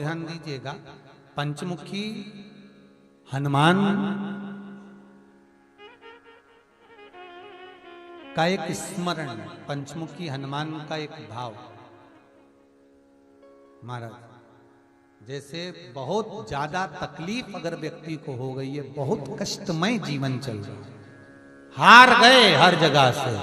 ध्यान दीजिएगा, पंचमुखी हनुमान का एक स्मरण, पंचमुखी हनुमान का एक भाव। महाराज, जैसे बहुत ज्यादा तकलीफ अगर व्यक्ति को हो गई है, बहुत कष्टमय जीवन चल रहा है, हार गए हर जगह से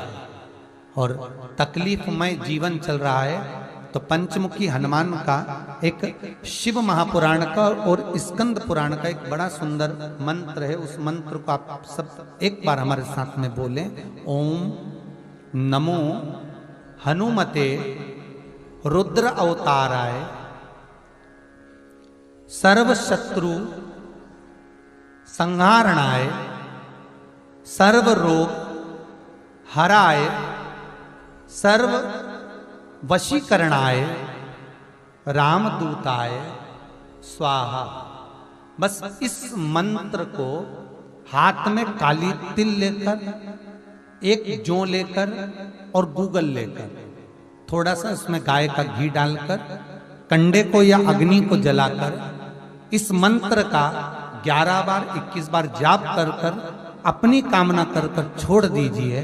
और तकलीफमय जीवन चल रहा है, तो पंचमुखी हनुमान का एक शिव महापुराण का और स्कंद पुराण का एक बड़ा सुंदर मंत्र है। उस मंत्र को आप सब एक बार हमारे साथ में बोलें। ओम नमो हनुमते रुद्र अवताराय सर्व शत्रु संहारणाय सर्व रोग हराय सर्व वशीकरणाय रामदूताय स्वाहा। बस इस मंत्र को हाथ में काली तिल लेकर, एक जौ लेकर और गूगल लेकर, थोड़ा सा इसमें गाय का घी डालकर, कंडे को या अग्नि को जलाकर इस मंत्र का 11 बार 21 बार जाप कर कर अपनी कामना कर कर छोड़ दीजिए।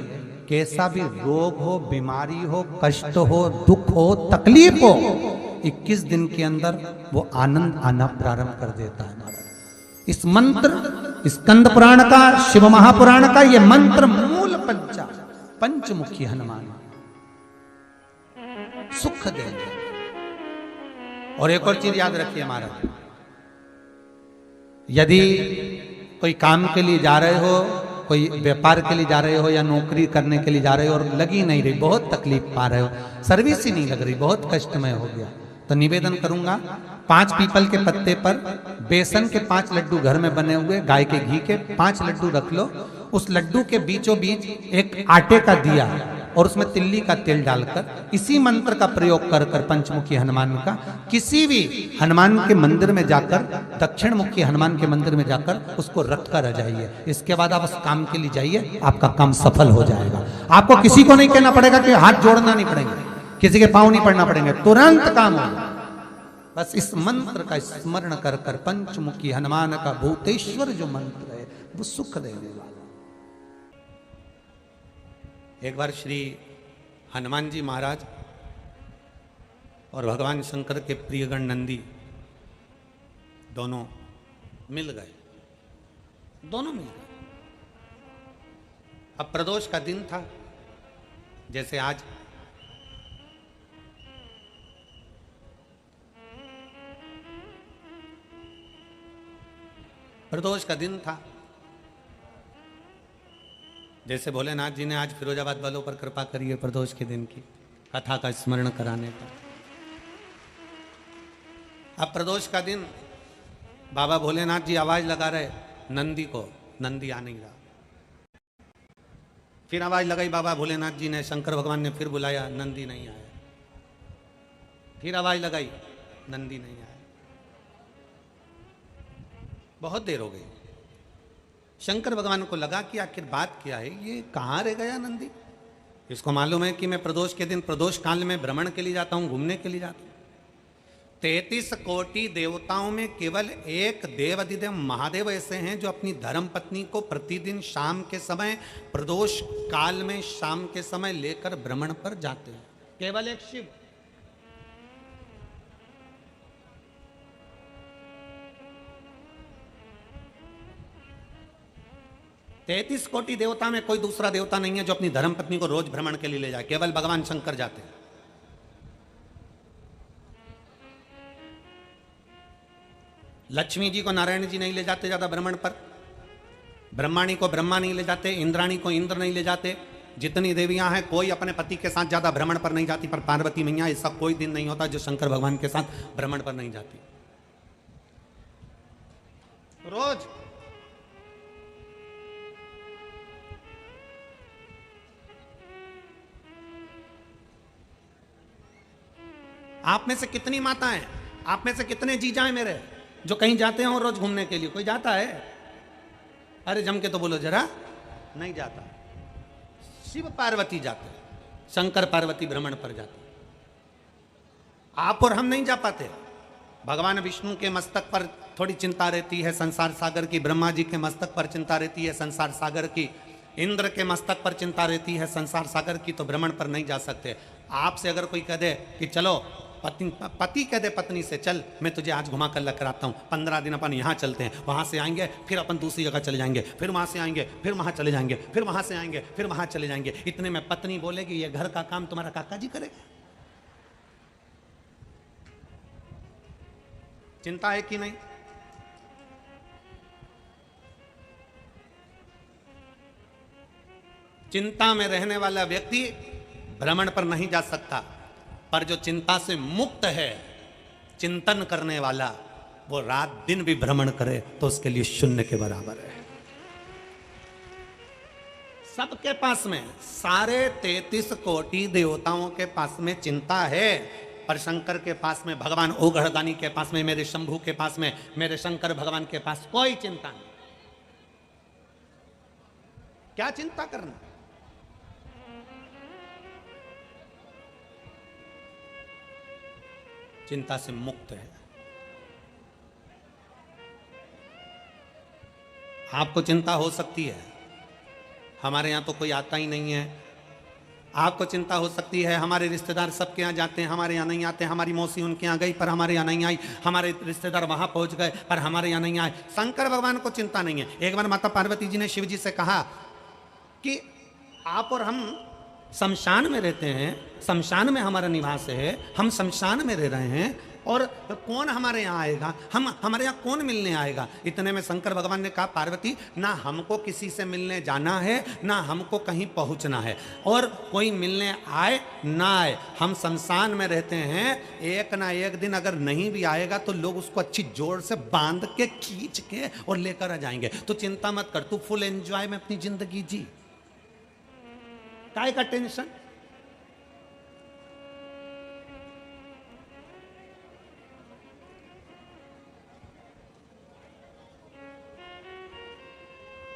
कैसा भी रोग हो, बीमारी हो, कष्ट हो, दुख हो, तकलीफ हो, 21 दिन के अंदर वो आनंद आना प्रारंभ कर देता है। इस मंत्र, स्कंद पुराण का, शिव महापुराण का ये मंत्र मूल पंचमुखी हनुमान सुख देंगे। और एक और चीज याद रखिए महाराज, यदि कोई काम के लिए जा रहे हो, कोई व्यापार के लिए जा रहे हो या नौकरी करने के लिए जा रहे हो और लगी नहीं रही, बहुत तकलीफ पा रहे हो, सर्विस ही नहीं लग रही, बहुत कष्टमय हो गया, तो निवेदन करूंगा 5 पीपल के पत्ते पर बेसन के 5 लड्डू घर में बने हुए, गाय के घी के 5 लड्डू रख लो। उस लड्डू के बीचों बीच एक आटे का दिया और उसमें तिल्ली का तेल डालकर इसी मंत्र का प्रयोग कर कर पंचमुखी हनुमान का किसी भी हनुमान के मंदिर में जाकर, दक्षिण मुखी हनुमान के मंदिर में जाकर उसको रख कर आ जाइए। इसके बाद आप उस काम के लिए जाइए, आपका काम सफल हो जाएगा। आपको किसी को नहीं कहना पड़ेगा कि हाथ जोड़ना नहीं पड़ेंगे, किसी के पांव नहीं पड़ना पड़ेंगे, तुरंत काम होगा। बस इस मंत्र का स्मरण कर कर, पंचमुखी हनुमान का भूतेश्वर जो मंत्र है वो सुख देने वाला। एक बार श्री हनुमान जी महाराज और भगवान शंकर के प्रियगण नंदी दोनों मिल गए, दोनों मिल गए। अब प्रदोष का दिन था, जैसे आज प्रदोष का दिन था, जैसे भोलेनाथ जी ने आज फिरोजाबाद वालों पर कृपा करी है प्रदोष के दिन की कथा का स्मरण कराने पर। अब प्रदोष का दिन, बाबा भोलेनाथ जी आवाज लगा रहे नंदी को, नंदी आ नहीं रहा। फिर आवाज लगाई बाबा भोलेनाथ जी ने, शंकर भगवान ने फिर बुलाया, नंदी नहीं आया। फिर आवाज लगाई, नंदी नहीं आया। बहुत देर हो गई। शंकर भगवान को लगा कि आखिर बात क्या है, ये कहाँ रह गया नंदी। इसको मालूम है कि मैं प्रदोष के दिन, प्रदोष काल में भ्रमण के लिए जाता हूँ, घूमने के लिए जाता हूँ। 33 कोटि देवताओं में केवल एक देव अधिदेव महादेव ऐसे हैं जो अपनी धर्म पत्नी को प्रतिदिन शाम के समय, प्रदोष काल में शाम के समय लेकर भ्रमण पर जाते हैं। केवल एक शिव। तैतीस कोटि देवता में कोई दूसरा देवता नहीं है जो अपनी धर्म पत्नी को रोज भ्रमण के लिए ले जाए, केवल भगवान शंकर जाते हैं। लक्ष्मी जी को नारायण जी नहीं ले जाते ज्यादा भ्रमण पर, ब्रह्माणी को ब्रह्मा नहीं ले जाते, इंद्राणी को इंद्र नहीं ले जाते। जितनी देवियां हैं कोई अपने पति के साथ ज्यादा भ्रमण पर नहीं जाती, पर पार्वती मैया ऐसा कोई दिन नहीं होता जो शंकर भगवान के साथ भ्रमण पर नहीं जाती। रोज आप में से कितनी माता हैं, आप में से कितने जीजा हैं मेरे जो कहीं जाते हैं और रोज घूमने के लिए? कोई जाता है? अरे जम के तो बोलो जरा। नहीं जाता। शिव पार्वती जाते, शंकर पार्वती भ्रमण पर जाते, आप और हम नहीं जा पाते। भगवान विष्णु के मस्तक पर थोड़ी चिंता रहती है संसार सागर की, ब्रह्मा जी के मस्तक पर चिंता रहती है संसार सागर की, इंद्र के मस्तक पर चिंता रहती है संसार सागर की, तो भ्रमण पर नहीं जा सकते। आपसे अगर कोई कह दे कि चलो, पति कह दे पत्नी से, चल मैं तुझे आज घुमा कर लेकर आता हूँ, 15 दिन अपन यहाँ चलते हैं, वहाँ से आएंगे फिर अपन दूसरी जगह चले जाएंगे, फिर वहाँ से आएंगे फिर वहाँ चले जाएंगे, फिर वहाँ से आएंगे फिर वहाँ चले जाएंगे, इतने में पत्नी बोलेगी ये घर का काम तुम्हारा काका जी करेगा। चिंता है कि नहीं? चिंता में रहने वाला व्यक्ति भ्रमण पर नहीं जा सकता, पर जो चिंता से मुक्त है, चिंतन करने वाला, वो रात दिन भी भ्रमण करे तो उसके लिए शून्य के बराबर है। सबके पास में, सारे 33 कोटि देवताओं के पास में चिंता है, पर शंकर के पास में, भगवान ओघड़दानी के पास में, मेरे शंभू के पास में, मेरे शंकर भगवान के पास कोई चिंता नहीं। क्या चिंता करना? चिंता से मुक्त है। आपको चिंता हो सकती है, हमारे यहां तो कोई आता ही नहीं है। आपको चिंता हो सकती है, हमारे रिश्तेदार सबके यहाँ जाते हैं, हमारे यहाँ नहीं आते, हमारी मौसी उनके यहाँ गई पर हमारे यहाँ नहीं आई, हमारे रिश्तेदार वहां पहुंच गए पर हमारे यहाँ नहीं आए। शंकर भगवान को चिंता नहीं है। एक बार माता पार्वती जी ने शिव जी से कहा कि आप और हम शमशान में रहते हैं, शमशान में हमारा निवास है, हम शमशान में रह रहे हैं और कौन हमारे यहाँ आएगा, हमारे यहाँ कौन मिलने आएगा। इतने में शंकर भगवान ने कहा पार्वती, ना हमको किसी से मिलने जाना है, ना हमको कहीं पहुँचना है, और कोई मिलने आए ना आए, हम शमशान में रहते हैं। एक ना एक दिन अगर नहीं भी आएगा तो लोग उसको अच्छी जोर से बांध के खींच के और लेकर आ जाएंगे। तो चिंता मत कर, तू फुल एंजॉय में अपनी जिंदगी जी, काय का टेंशन।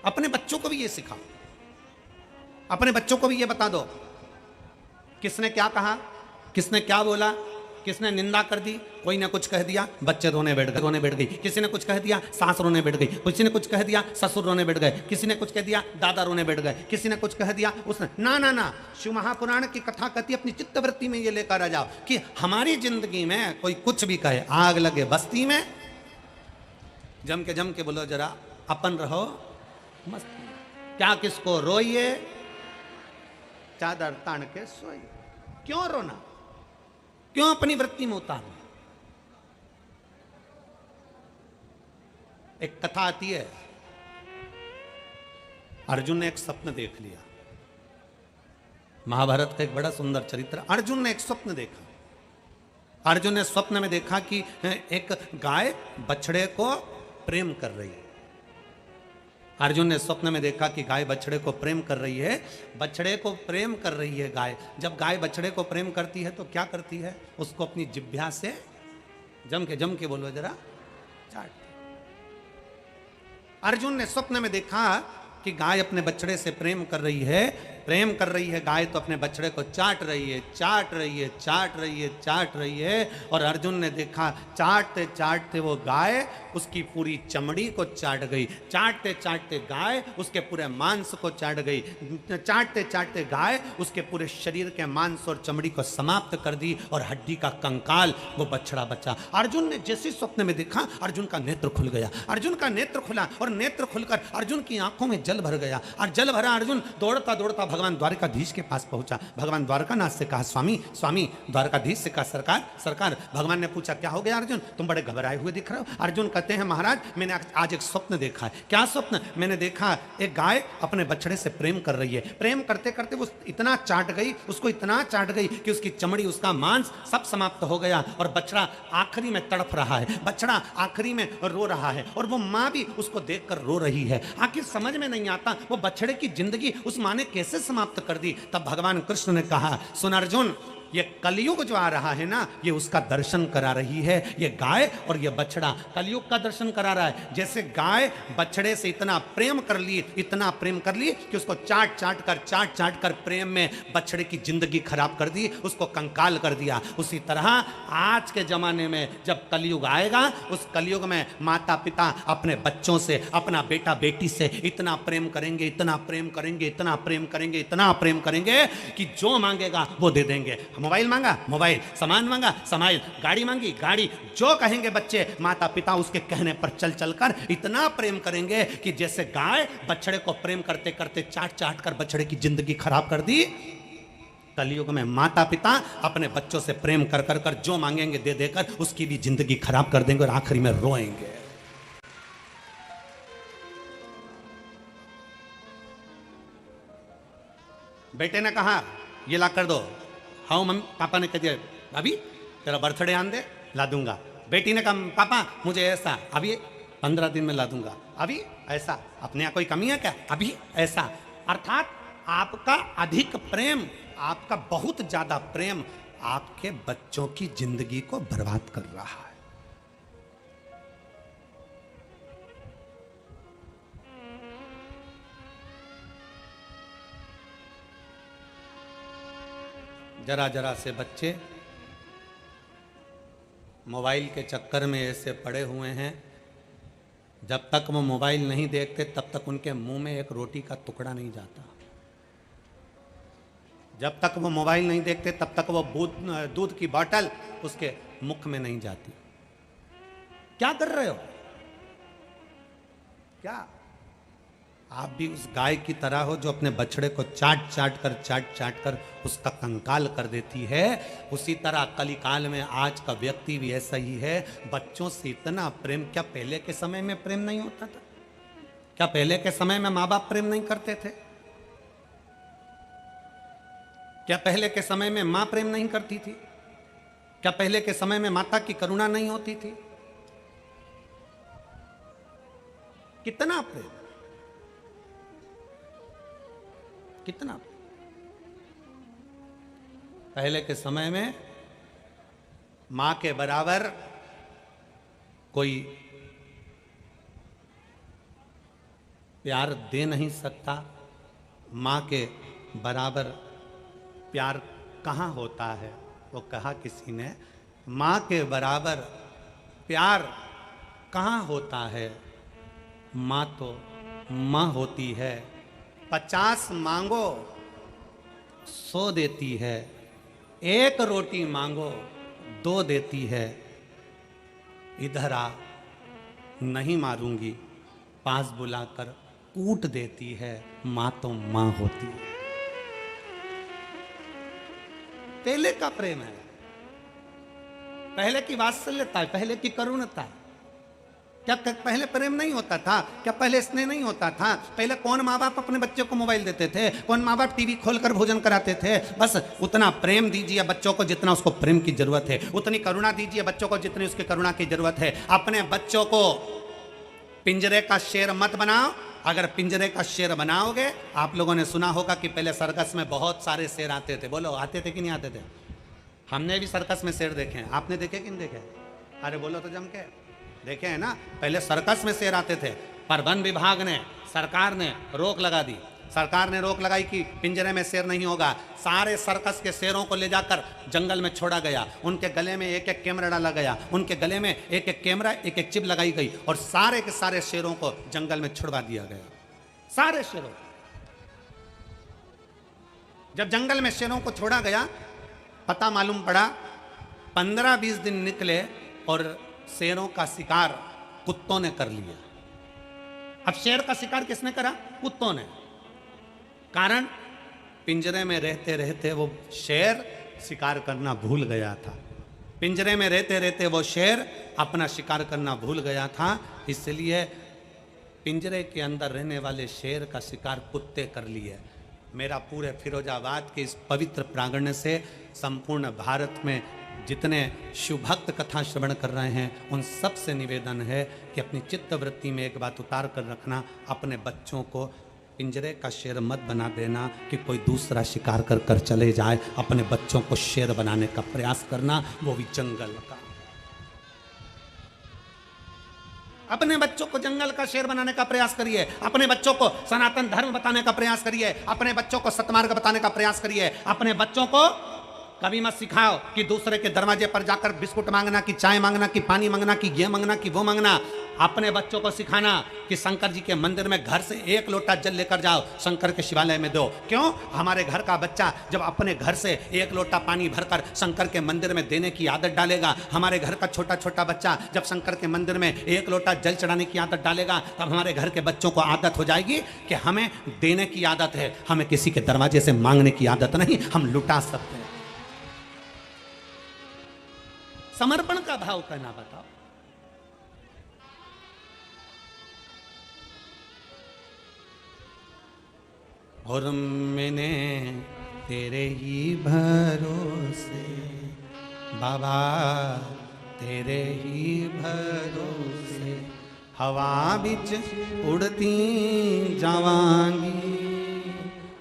अपने बच्चों को भी ये सिखाओ, अपने बच्चों को भी ये बता दो किसने क्या कहा, किसने क्या बोला, किसने निंदा कर दी। कोई ने कुछ कह दिया, बच्चे रोने बैठ गई। किसी ने कुछ कह दिया, सास रोने बैठ गई। किसी ने कुछ कह दिया, ससुर रोने बैठ गए। किसी ने कुछ कह दिया, दादा रोने बैठ गए। किसी ने कुछ कह दिया, उसने ना ना ना। शिव महापुराण की कथा कहती अपनी चित्तवृत्ति में ये लेकर आ जाओ कि हमारी जिंदगी में कोई कुछ भी कहे, आग लगे बस्ती में, जम के बोलो जरा अपन रहो मस्ती, क्या किसको रोइए, चादर तान के सोइए। क्यों रोना, क्यों अपनी वृत्ति में उतारना। एक कथा आती है, अर्जुन ने एक स्वप्न देख लिया। महाभारत का एक बड़ा सुंदर चरित्र। अर्जुन ने एक स्वप्न देखा। अर्जुन ने स्वप्न में देखा कि एक गाय बछड़े को प्रेम कर रही है। अर्जुन ने स्वप्न में देखा कि गाय बछड़े को प्रेम कर रही है। बछड़े को प्रेम कर रही है गाय। जब गाय बछड़े को प्रेम करती है तो क्या करती है, उसको अपनी जिह्वा से जम के बोलो जरा, चाटती। अर्जुन ने स्वप्न में देखा कि गाय अपने बछड़े से प्रेम कर रही है। प्रेम कर रही है गाय तो अपने बछड़े को चाट रही है, चाट रही है, चाट रही है, चाट रही है। और अर्जुन ने देखा चाटते चाटते वो गाय उसकी पूरी चमड़ी को चाट गई। चाटते चाटते गाय उसके पूरे मांस को चाट गई। चाटते चाटते गाय उसके पूरे शरीर के मांस और चमड़ी को समाप्त कर दी और हड्डी का कंकाल वो बछड़ा बचा। अर्जुन ने जैसे स्वप्न में देखा, अर्जुन का नेत्र खुल गया। अर्जुन का नेत्र खुला और नेत्र खुलकर अर्जुन की आंखों में जल भर गया। और जल भरा अर्जुन दौड़ता दौड़ता भगवान द्वारकाधीश के पास पहुंचा। भगवान द्वारकानाथ से कहा स्वामी स्वामी, द्वारकाधीश से कहा सरकार सरकार। भगवान ने पूछा क्या हो गया अर्जुन, तुम बड़े घबराए हुए दिख रहे हो। अर्जुन कहते हैं महाराज मैंने आज एक स्वप्न देखा है। क्या स्वप्न? मैंने देखा एक गाय अपने बछड़े से प्रेम कर रही है। प्रेम करते करते वो इतना चाट गई, उसको इतना चाट गई कि उसकी चमड़ी उसका मांस सब समाप्त हो गया और बछड़ा आखिरी में तड़प रहा है। बछड़ा आखिरी में रो रहा है और वो माँ भी उसको देखकर रो रही है। आखिर समझ में नहीं आता वो बछड़े की जिंदगी उस माँ ने कैसे समाप्त कर दी। तब भगवान कृष्ण ने कहा सुन अर्जुन, ये कलयुग जो आ रहा है ना, ये उसका दर्शन करा रही है। ये गाय और ये बछड़ा कलयुग का दर्शन करा रहा है। जैसे गाय बछड़े से इतना प्रेम कर ली, इतना प्रेम कर ली कि उसको चाट चाट कर प्रेम में बछड़े की जिंदगी खराब कर दी, उसको कंकाल कर दिया। उसी तरह आज के जमाने में जब कलयुग आएगा, उस कलयुग में माता पिता अपने बच्चों से, अपना बेटा बेटी से इतना प्रेम करेंगे, इतना प्रेम करेंगे, इतना प्रेम करेंगे, इतना प्रेम करेंगे कि जो मांगेगा वो दे देंगे। मोबाइल मांगा मोबाइल, सामान मांगा सामान, गाड़ी मांगी गाड़ी, जो कहेंगे बच्चे माता पिता उसके कहने पर चल चल कर इतना प्रेम करेंगे कि जैसे गाय बछड़े को प्रेम करते करते चाट चाट कर बछड़े की जिंदगी खराब कर दी। कलयुग में माता पिता अपने बच्चों से प्रेम कर कर कर जो मांगेंगे दे देकर उसकी भी जिंदगी खराब कर देंगे और आखिरी में रोएंगे। बेटे ने कहा ये ला कर दो, हाँ मम्मी पापा ने कह दिया अभी तेरा बर्थडे आन दे ला दूंगा। बेटी ने कहा पापा मुझे ऐसा, अभी 15 दिन में ला दूंगा। अभी ऐसा, अपने यहाँ कोई कमी है क्या? अभी ऐसा। अर्थात आपका अधिक प्रेम, आपका बहुत ज्यादा प्रेम आपके बच्चों की जिंदगी को बर्बाद कर रहा है। जरा जरा से बच्चे मोबाइल के चक्कर में ऐसे पड़े हुए हैं, जब तक वो मोबाइल नहीं देखते तब तक उनके मुंह में एक रोटी का टुकड़ा नहीं जाता। जब तक वो मोबाइल नहीं देखते तब तक वो दूध की बोतल उसके मुख में नहीं जाती। क्या कर रहे हो? क्या आप भी उस गाय की तरह हो जो अपने बछड़े को चाट चाट कर उसका कंकाल कर देती है? उसी तरह कलिकाल में आज का व्यक्ति भी ऐसा ही है। बच्चों से इतना प्रेम, क्या पहले के समय में प्रेम नहीं होता था? क्या पहले के समय में माँ बाप प्रेम नहीं करते थे? क्या पहले के समय में मां प्रेम नहीं करती थी? क्या पहले के समय में माता की करुणा नहीं होती थी? कितना प्रेम, कितना प्रेम। पहले के समय में मां के बराबर कोई प्यार दे नहीं सकता। मां के बराबर प्यार कहाँ होता है? वो कहा किसी ने, माँ के बराबर प्यार कहाँ होता है? माँ तो माँ होती है। 50 मांगो 100 देती है, 1 रोटी मांगो 2 देती है। इधर आ नहीं मारूंगी, पास बुलाकर कूट देती है। माँ तो माँ होती है। पहले का प्रेम है, पहले की वात्सल्यता, पहले की करुणता। क्या पहले प्रेम नहीं होता था? क्या पहले स्नेह नहीं होता था? पहले कौन माँ बाप अपने बच्चों को मोबाइल देते थे? कौन माँ बाप टीवी खोलकर भोजन कराते थे? बस उतना प्रेम दीजिए बच्चों को जितना उसको प्रेम की जरूरत है, उतनी करुणा दीजिए बच्चों को जितनी उसकी करुणा की जरूरत है। अपने बच्चों को पिंजरे का शेर मत बनाओ। अगर पिंजरे का शेर बनाओगे, आप लोगों ने सुना होगा कि पहले सर्कस में बहुत सारे शेर आते थे। बोलो आते थे कि नहीं आते थे? हमने भी सर्कस में शेर देखे हैं। आपने देखे कि नहीं देखे? अरे बोलो तो जम के देखे हैं ना। पहले सर्कस में शेर आते थे, पर वन विभाग ने, सरकार ने रोक लगा दी। सरकार ने रोक लगाई कि पिंजरे में शेर नहीं होगा। सारे सर्कस के शेरों को ले जाकर जंगल में छोड़ा गया। उनके गले में एक एक कैमरा डाला गया, उनके गले में एक एक कैमरा, एक एक चिप लगाई गई और सारे के सारे शेरों को जंगल में छुड़वा दिया गया। सारे शेरों। जब जंगल में शेरों को छोड़ा गया, पता मालूम पड़ा 15-20 दिन निकले और शेरों का शिकार कुत्तों ने कर लिया। अब शेर का शिकार किसने करा? कुत्तों ने। कारण पिंजरे में रहते रहते वो शेर शिकार करना भूल गया था। पिंजरे में रहते रहते वो शेर अपना शिकार करना भूल गया था। इसलिए पिंजरे के अंदर रहने वाले शेर का शिकार कुत्ते कर लिए। मेरा पूरे फिरोजाबाद के इस पवित्र प्रांगण से संपूर्ण भारत में जितने शिवभक्त कथा श्रवण कर रहे हैं, उन सब से निवेदन है कि अपनी चित्त वृत्ति में एक बात उतार कर रखना, अपने बच्चों को पिंजरे का शेर मत बना देना कि कोई दूसरा शिकार कर कर चले जाए। अपने बच्चों को शेर बनाने का प्रयास करना, वो भी जंगल का। अपने बच्चों को जंगल का शेर बनाने का प्रयास करिए, अपने बच्चों को सनातन धर्म बताने का प्रयास करिए, अपने बच्चों को सतमार्ग बताने का प्रयास करिए। अपने बच्चों को कभी मत सिखाओ कि दूसरे के दरवाजे पर जाकर बिस्कुट मांगना, कि चाय मांगना, कि पानी मांगना, कि ये मांगना, कि वो मांगना। अपने बच्चों को सिखाना कि शंकर जी के मंदिर में घर से 1 लोटा जल लेकर जाओ, शंकर के शिवालय में दो। क्यों? हमारे घर का बच्चा जब अपने घर से 1 लोटा पानी भरकर शंकर के मंदिर में देने की आदत डालेगा, हमारे घर का छोटा छोटा बच्चा जब शंकर के मंदिर में 1 लोटा जल चढ़ाने की आदत डालेगा, तब हमारे घर के बच्चों को आदत हो जाएगी कि हमें देने की आदत है, हमें किसी के दरवाजे से मांगने की आदत नहीं, हम लुटा सकते हैं। समर्पण का भाव कहना बताओ। और मैंने तेरे ही भरोसे बाबा, तेरे ही भरोसे हवा बिच उड़ती जावांगी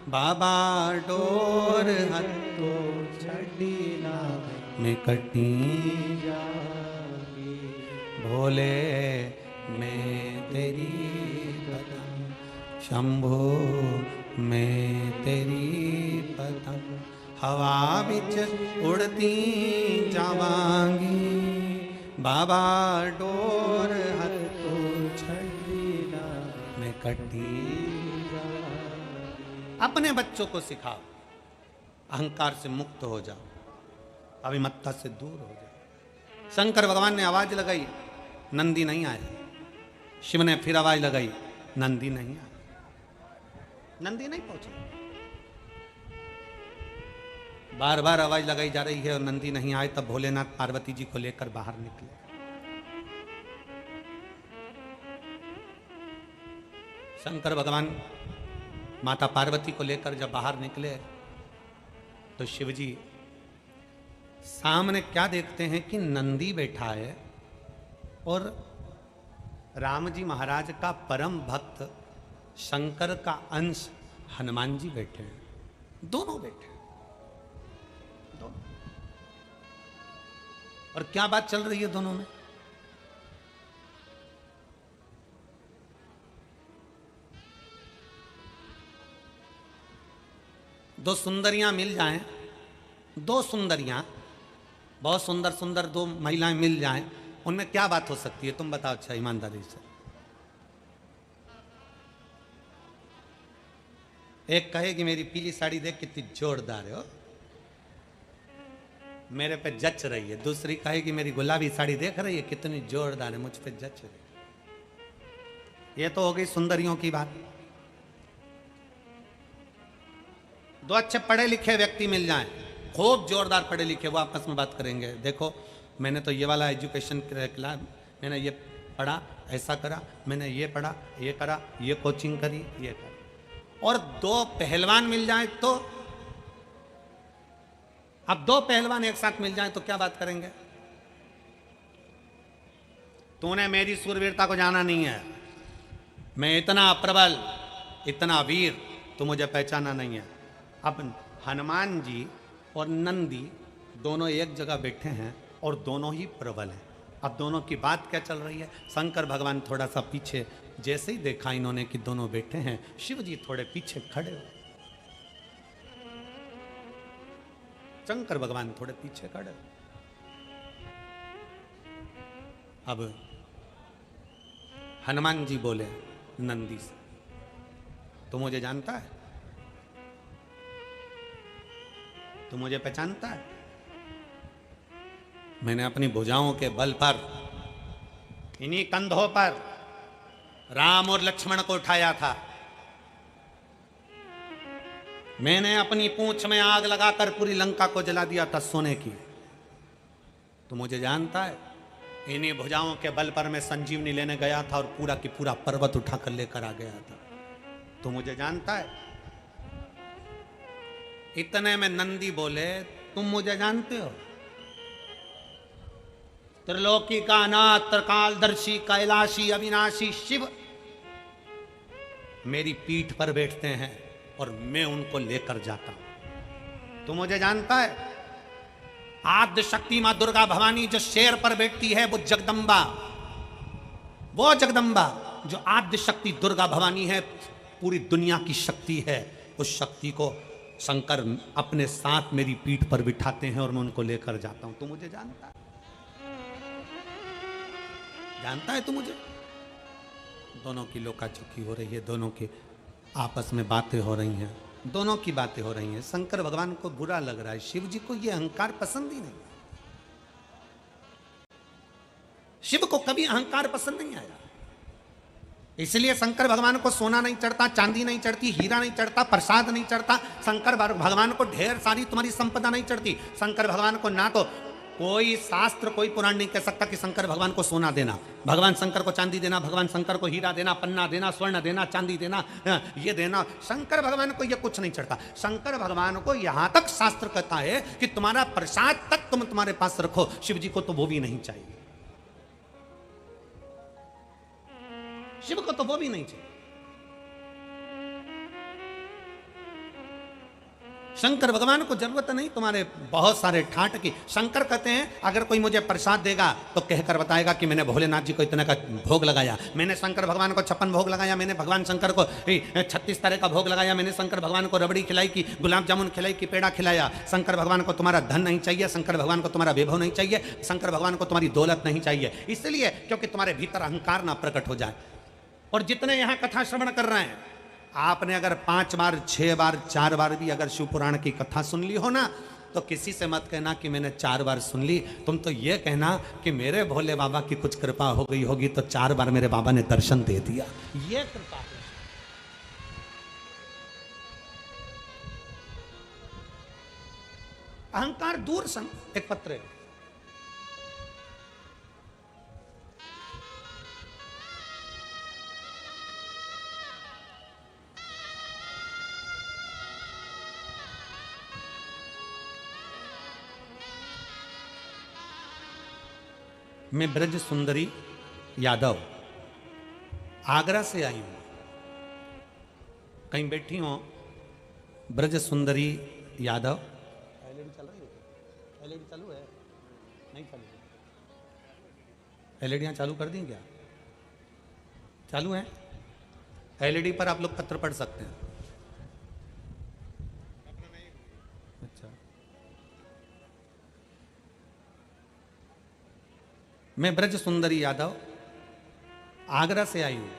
बाबा, डोर हथो छड़ी लावे मैं कटी जाऊंगी। भोले मैं तेरी पतंग, शंभो मैं तेरी पतंग, हवा बिच उड़ती जावांगी बाबा, डोर हथो छड़ी लावे मैं कटी जाऊंगी। अपने बच्चों को सिखाओ, अहंकार से मुक्त हो जाओ, अभिमत्ता से दूर हो जाओ। शंकर भगवान ने आवाज लगाई, नंदी नहीं आया। शिव ने फिर आवाज लगाई, नंदी नहीं आया। नंदी नहीं पहुंचे। बार बार आवाज लगाई जा रही है और नंदी नहीं आए। तब भोलेनाथ पार्वती जी को लेकर बाहर निकले। शंकर भगवान माता पार्वती को लेकर जब बाहर निकले तो शिव जी सामने क्या देखते हैं कि नंदी बैठा है और राम जी महाराज का परम भक्त शंकर का अंश हनुमान जी बैठे हैं। दोनों बैठे हैं, दोनों। और क्या बात चल रही है दोनों में? दो सुंदरियां मिल जाएं, दो सुंदरियां बहुत सुंदर सुंदर दो महिलाएं मिल जाएं, उनमें क्या बात हो सकती है? तुम बताओ अच्छा ईमानदारी से। एक कहेगी मेरी पीली साड़ी देख कितनी जोरदार हो, मेरे पे जच रही है। दूसरी कहेगी मेरी गुलाबी साड़ी देख रही है कितनी जोरदार है, मुझ पे जच रही है। ये तो हो गई सुंदरियों की बात। दो अच्छे पढ़े लिखे व्यक्ति मिल जाएं, खूब जोरदार पढ़े लिखे, वो आपस में बात करेंगे। देखो मैंने तो ये वाला एजुकेशन किया, मैंने ये पढ़ा, ऐसा करा, मैंने ये पढ़ा, ये करा, ये कोचिंग करी, ये करा। और दो पहलवान मिल जाएं तो, अब दो पहलवान एक साथ मिल जाएं तो क्या बात करेंगे? तूने मेरी सूरवीरता को जाना नहीं है, मैं इतना प्रबल, इतना वीर, तू मुझे पहचाना नहीं है। अब हनुमान जी और नंदी दोनों एक जगह बैठे हैं और दोनों ही प्रबल हैं। अब दोनों की बात क्या चल रही है? शंकर भगवान थोड़ा सा पीछे, जैसे ही देखा इन्होंने कि दोनों बैठे हैं, शिव जी थोड़े पीछे खड़े हो। शंकर भगवान थोड़े पीछे खड़े। अब हनुमान जी बोले नंदी से, तू मुझे जानता है? तू मुझे पहचानता है? मैंने अपनी भुजाओं के बल पर, इन्हीं कंधों पर राम और लक्ष्मण को उठाया था। मैंने अपनी पूंछ में आग लगाकर पूरी लंका को जला दिया था सोने की। तू मुझे जानता है? इन्हीं भुजाओं के बल पर मैं संजीवनी लेने गया था और पूरा की पूरा पर्वत उठाकर लेकर आ गया था। तू मुझे जानता है? इतने में नंदी बोले, तुम मुझे जानते हो? त्रिलोकी का नाथ, त्रिकालदर्शी, कैलाशी, अविनाशी शिव, मेरी पीठ पर बैठते हैं और मैं उनको लेकर जाता हूं। तू मुझे जानता है, आद्य शक्ति मां दुर्गा भवानी जो शेर पर बैठती है, वो जगदम्बा, वो जगदम्बा जो आद्य शक्ति दुर्गा भवानी है, पूरी दुनिया की शक्ति है, उस शक्ति को शंकर अपने साथ मेरी पीठ पर बिठाते हैं और मैं उनको लेकर जाता हूं। तू मुझे जानता है, जानता है तू मुझे? दोनों की लोकाचुकी हो रही है, दोनों की आपस में बातें हो रही हैं, दोनों की बातें हो रही हैं। शंकर भगवान को बुरा लग रहा है, शिव जी को यह अहंकार पसंद ही नहीं। शिव को कभी अहंकार पसंद नहीं आया, इसलिए शंकर भगवान को सोना नहीं चढ़ता, चांदी नहीं चढ़ती, हीरा नहीं चढ़ता, प्रसाद नहीं चढ़ता। शंकर भगवान को ढेर सारी तुम्हारी संपदा नहीं चढ़ती। शंकर भगवान को ना तो कोई शास्त्र, कोई पुराण नहीं कह सकता कि शंकर भगवान को सोना देना, भगवान शंकर को चांदी देना, भगवान शंकर को हीरा देना, पन्ना देना, स्वर्ण देना, चांदी देना, ये देना। शंकर भगवान को ये कुछ नहीं चढ़ता। शंकर भगवान को यहां तक शास्त्र कहता है कि तुम्हारा प्रसाद तक तुम तुम्हारे पास रखो। शिव जी को तो वो भी नहीं चाहिए, शिव को तो वो भी नहीं चाहिए। शंकर भगवान को जरूरत नहीं तुम्हारे बहुत सारे ठाट की। शंकर कहते हैं अगर कोई मुझे प्रसाद देगा तो कहकर बताएगा कि मैंने भोलेनाथ जी को इतना का भोग लगाया, मैंने शंकर भगवान को 56 भोग लगाया, मैंने भगवान शंकर को 36 तरह का भोग लगाया, मैंने शंकर भगवान को रबड़ी खिलाई, की गुलाब जामुन खिलाई, की पेड़ा खिलाया। शंकर भगवान को तुम्हारा धन नहीं चाहिए, शंकर भगवान को तुम्हारा वैभव नहीं चाहिए, शंकर भगवान को तुम्हारी दौलत नहीं चाहिए, इसलिए क्योंकि तुम्हारे भीतर अहंकार ना प्रकट हो जाए। और जितने यहां कथा श्रवण कर रहे हैं, आपने अगर 5 बार, 6 बार, 4 बार भी अगर शिव पुराण की कथा सुन ली हो ना, तो किसी से मत कहना कि मैंने 4 बार सुन ली। तुम तो ये कहना कि मेरे भोले बाबा की कुछ कृपा हो गई होगी तो 4 बार मेरे बाबा ने दर्शन दे दिया, ये कृपा है। अहंकार दूर सन। एक पत्र है, मैं ब्रज सुंदरी यादव आगरा से आई हूं। कहीं बैठी हो ब्रज सुंदरी यादव। एलईडी चल रही है? एलईडी चालू है? नहीं चालू? एलईडियां चालू कर दी क्या? चालू है? एलईडी पर आप लोग पत्र पढ़ सकते हैं। अच्छा, मैं ब्रज सुंदरी यादव आगरा से आई हूं।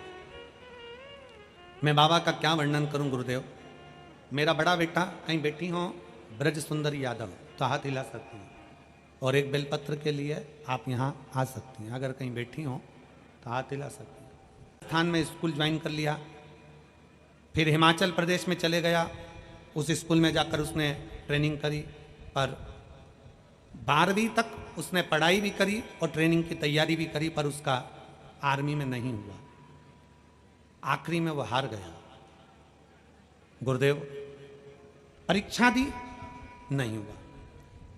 मैं बाबा का क्या वर्णन करूं गुरुदेव। मेरा बड़ा बेटा, कहीं बैठी हो ब्रज सुंदरी यादव तो हाथ हिला सकती हैं, और एक बेलपत्र के लिए आप यहां आ सकती हैं। अगर कहीं बैठी हो तो हाथ हिला सकती हैं। राजस्थान में स्कूल ज्वाइन कर लिया, फिर हिमाचल प्रदेश में चले गया, उस स्कूल में जाकर उसने ट्रेनिंग करी, पर 12वीं तक उसने पढ़ाई भी करी और ट्रेनिंग की तैयारी भी करी, पर उसका आर्मी में नहीं हुआ। आखिरी में वो हार गया। गुरुदेव परीक्षा दी, नहीं हुआ।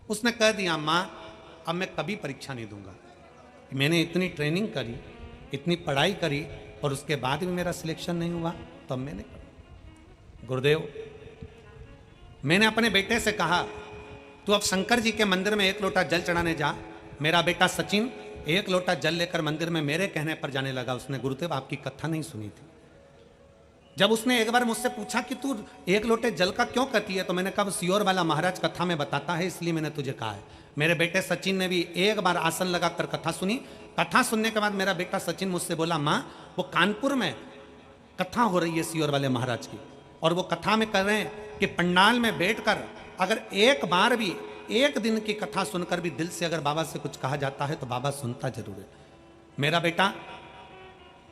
उसने कह दिया माँ अब मैं कभी परीक्षा नहीं दूंगा, मैंने इतनी ट्रेनिंग करी, इतनी पढ़ाई करी और उसके बाद भी मेरा सिलेक्शन नहीं हुआ, तो अब मैंने कहा। गुरुदेव मैंने अपने बेटे से कहा तू अब शंकर जी के मंदिर में 1 लोटा जल चढ़ाने जा। मेरा बेटा सचिन 1 लोटा जल लेकर मंदिर में मेरे कहने पर जाने लगा। उसने गुरुदेव आपकी कथा नहीं सुनी थी। जब उसने एक बार मुझसे पूछा कि तू 1 लोटे जल का क्यों कहती है, तो मैंने कहा सियोर वाला महाराज कथा में बताता है, इसलिए मैंने तुझे कहा है। मेरे बेटे सचिन ने भी एक बार आसन लगाकर कथा सुनी। कथा सुनने के बाद मेरा बेटा सचिन मुझसे बोला माँ वो कानपुर में कथा हो रही है सियोर वाले महाराज की, और वो कथा में कर रहे हैं कि पंडाल में बैठकर अगर एक बार भी 1 दिन की कथा सुनकर भी दिल से अगर बाबा से कुछ कहा जाता है तो बाबा सुनता जरूर है। मेरा बेटा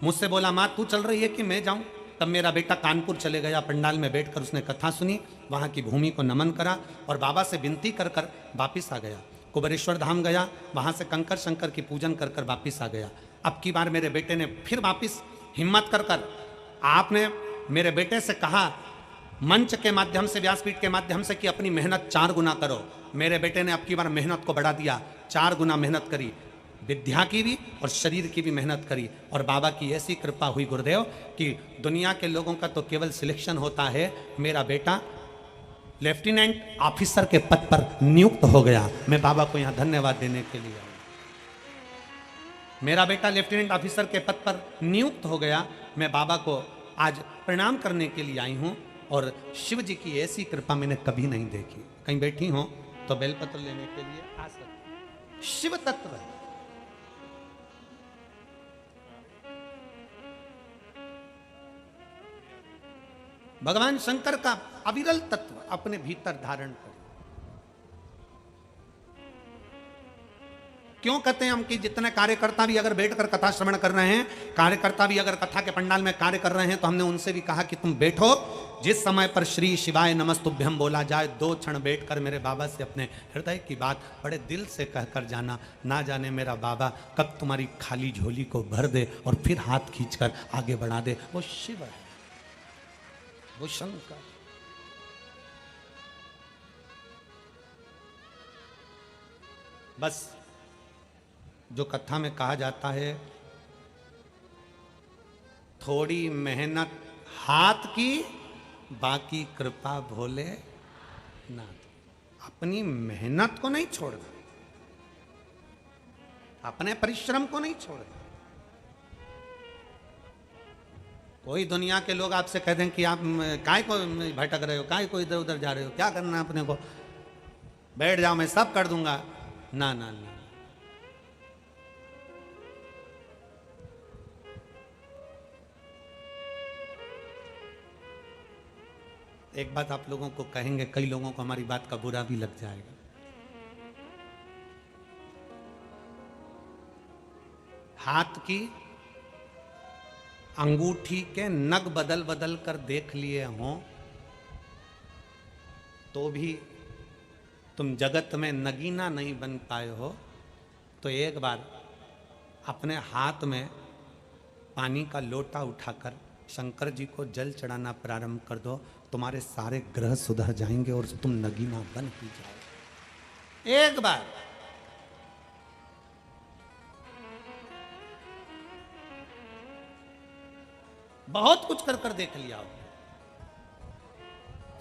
मुझसे बोला माँ तू चल रही है कि मैं जाऊं। तब मेरा बेटा कानपुर चले गया, पंडाल में बैठकर उसने कथा सुनी, वहाँ की भूमि को नमन करा और बाबा से विनती कर कर वापिस आ गया। कुबेरेश्वर धाम गया, वहाँ से कंकर शंकर की पूजन कर कर वापिस आ गया। अब की बार मेरे बेटे ने फिर वापिस हिम्मत कर कर, आपने मेरे बेटे से कहा मंच के माध्यम से, व्यासपीठ के माध्यम से कि अपनी मेहनत 4 गुना करो। मेरे बेटे ने अब की बार मेहनत को बढ़ा दिया, 4 गुना मेहनत करी। विद्या की भी और शरीर की भी मेहनत करी, और बाबा की ऐसी कृपा हुई गुरुदेव कि दुनिया के लोगों का तो केवल सिलेक्शन होता है, मेरा बेटा लेफ्टिनेंट ऑफिसर के पद पर नियुक्त हो गया। मैं बाबा को यहाँ धन्यवाद देने के लिए आया। मेरा बेटा लेफ्टिनेंट ऑफिसर के पद पर नियुक्त हो गया। मैं बाबा को आज प्रणाम करने के लिए आई हूँ, और शिव जी की ऐसी कृपा मैंने कभी नहीं देखी। कहीं बैठी हो तो बेलपत्र लेने के लिए आ सकते। शिव तत्व है। भगवान शंकर का अविरल तत्व अपने भीतर धारण करें। क्यों कहते हैं हम कि जितने कार्यकर्ता भी अगर बैठकर कथा श्रवण कर रहे हैं, कार्यकर्ता भी अगर कथा के पंडाल में कार्य कर रहे हैं, तो हमने उनसे भी कहा कि तुम बैठो। जिस समय पर श्री शिवाय नमस्तुभ्यम बोला जाए, 2 क्षण बैठकर मेरे बाबा से अपने हृदय की बात बड़े दिल से कहकर जाना। ना जाने मेरा बाबा कब तुम्हारी खाली झोली को भर दे और फिर हाथ खींचकर आगे बढ़ा दे। वो शिव है, वो शंकर। बस जो कथा में कहा जाता है, थोड़ी मेहनत हाथ की, बाकी कृपा भोले नाथ। अपनी मेहनत को नहीं छोड़ना, अपने परिश्रम को नहीं छोड़ना। कोई दुनिया के लोग आपसे कह दें कि आप काय को भटक रहे हो, काय को इधर उधर जा रहे हो, क्या करना अपने को, बैठ जाओ मैं सब कर दूंगा। ना ना ना, एक बात आप लोगों को कहेंगे, कई लोगों को हमारी बात का बुरा भी लग जाएगा। हाथ की अंगूठी के नग बदल बदल कर देख लिए हों तो भी तुम जगत में नगीना नहीं बन पाए हो, तो एक बार अपने हाथ में पानी का लोटा उठाकर शंकर जी को जल चढ़ाना प्रारंभ कर दो। तुम्हारे सारे ग्रह सुधर जाएंगे और तुम नगीना बन ही जाओ। एक बार बहुत कुछ कर कर देख लिया,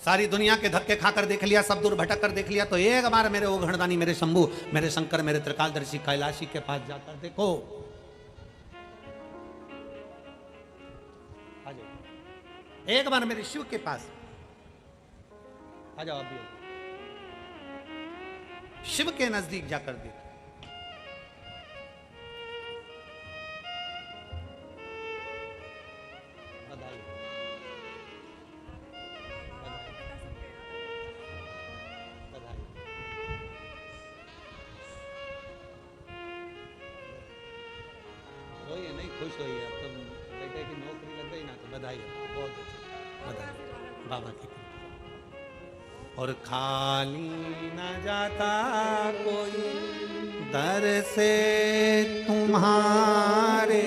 सारी दुनिया के धक्के खाकर देख लिया, सब दूर भटक कर देख लिया, तो एक बार मेरे ओघड़दानी, मेरे शंभू, मेरे शंकर, मेरे त्रिकालदर्शी कैलाशी के पास जाकर देखो। आ जाओ एक बार मेरे शिव के पास आ जाओ, अभी शिव के नजदीक जाकर देखो। रोइए नहीं, खुश होइए। अब तो बेटे की नौकरी लग गई ना, तो बधाई, बहुत अच्छी बधाई बाबा की। और खाली न जाता कोई दर से तुम्हारे,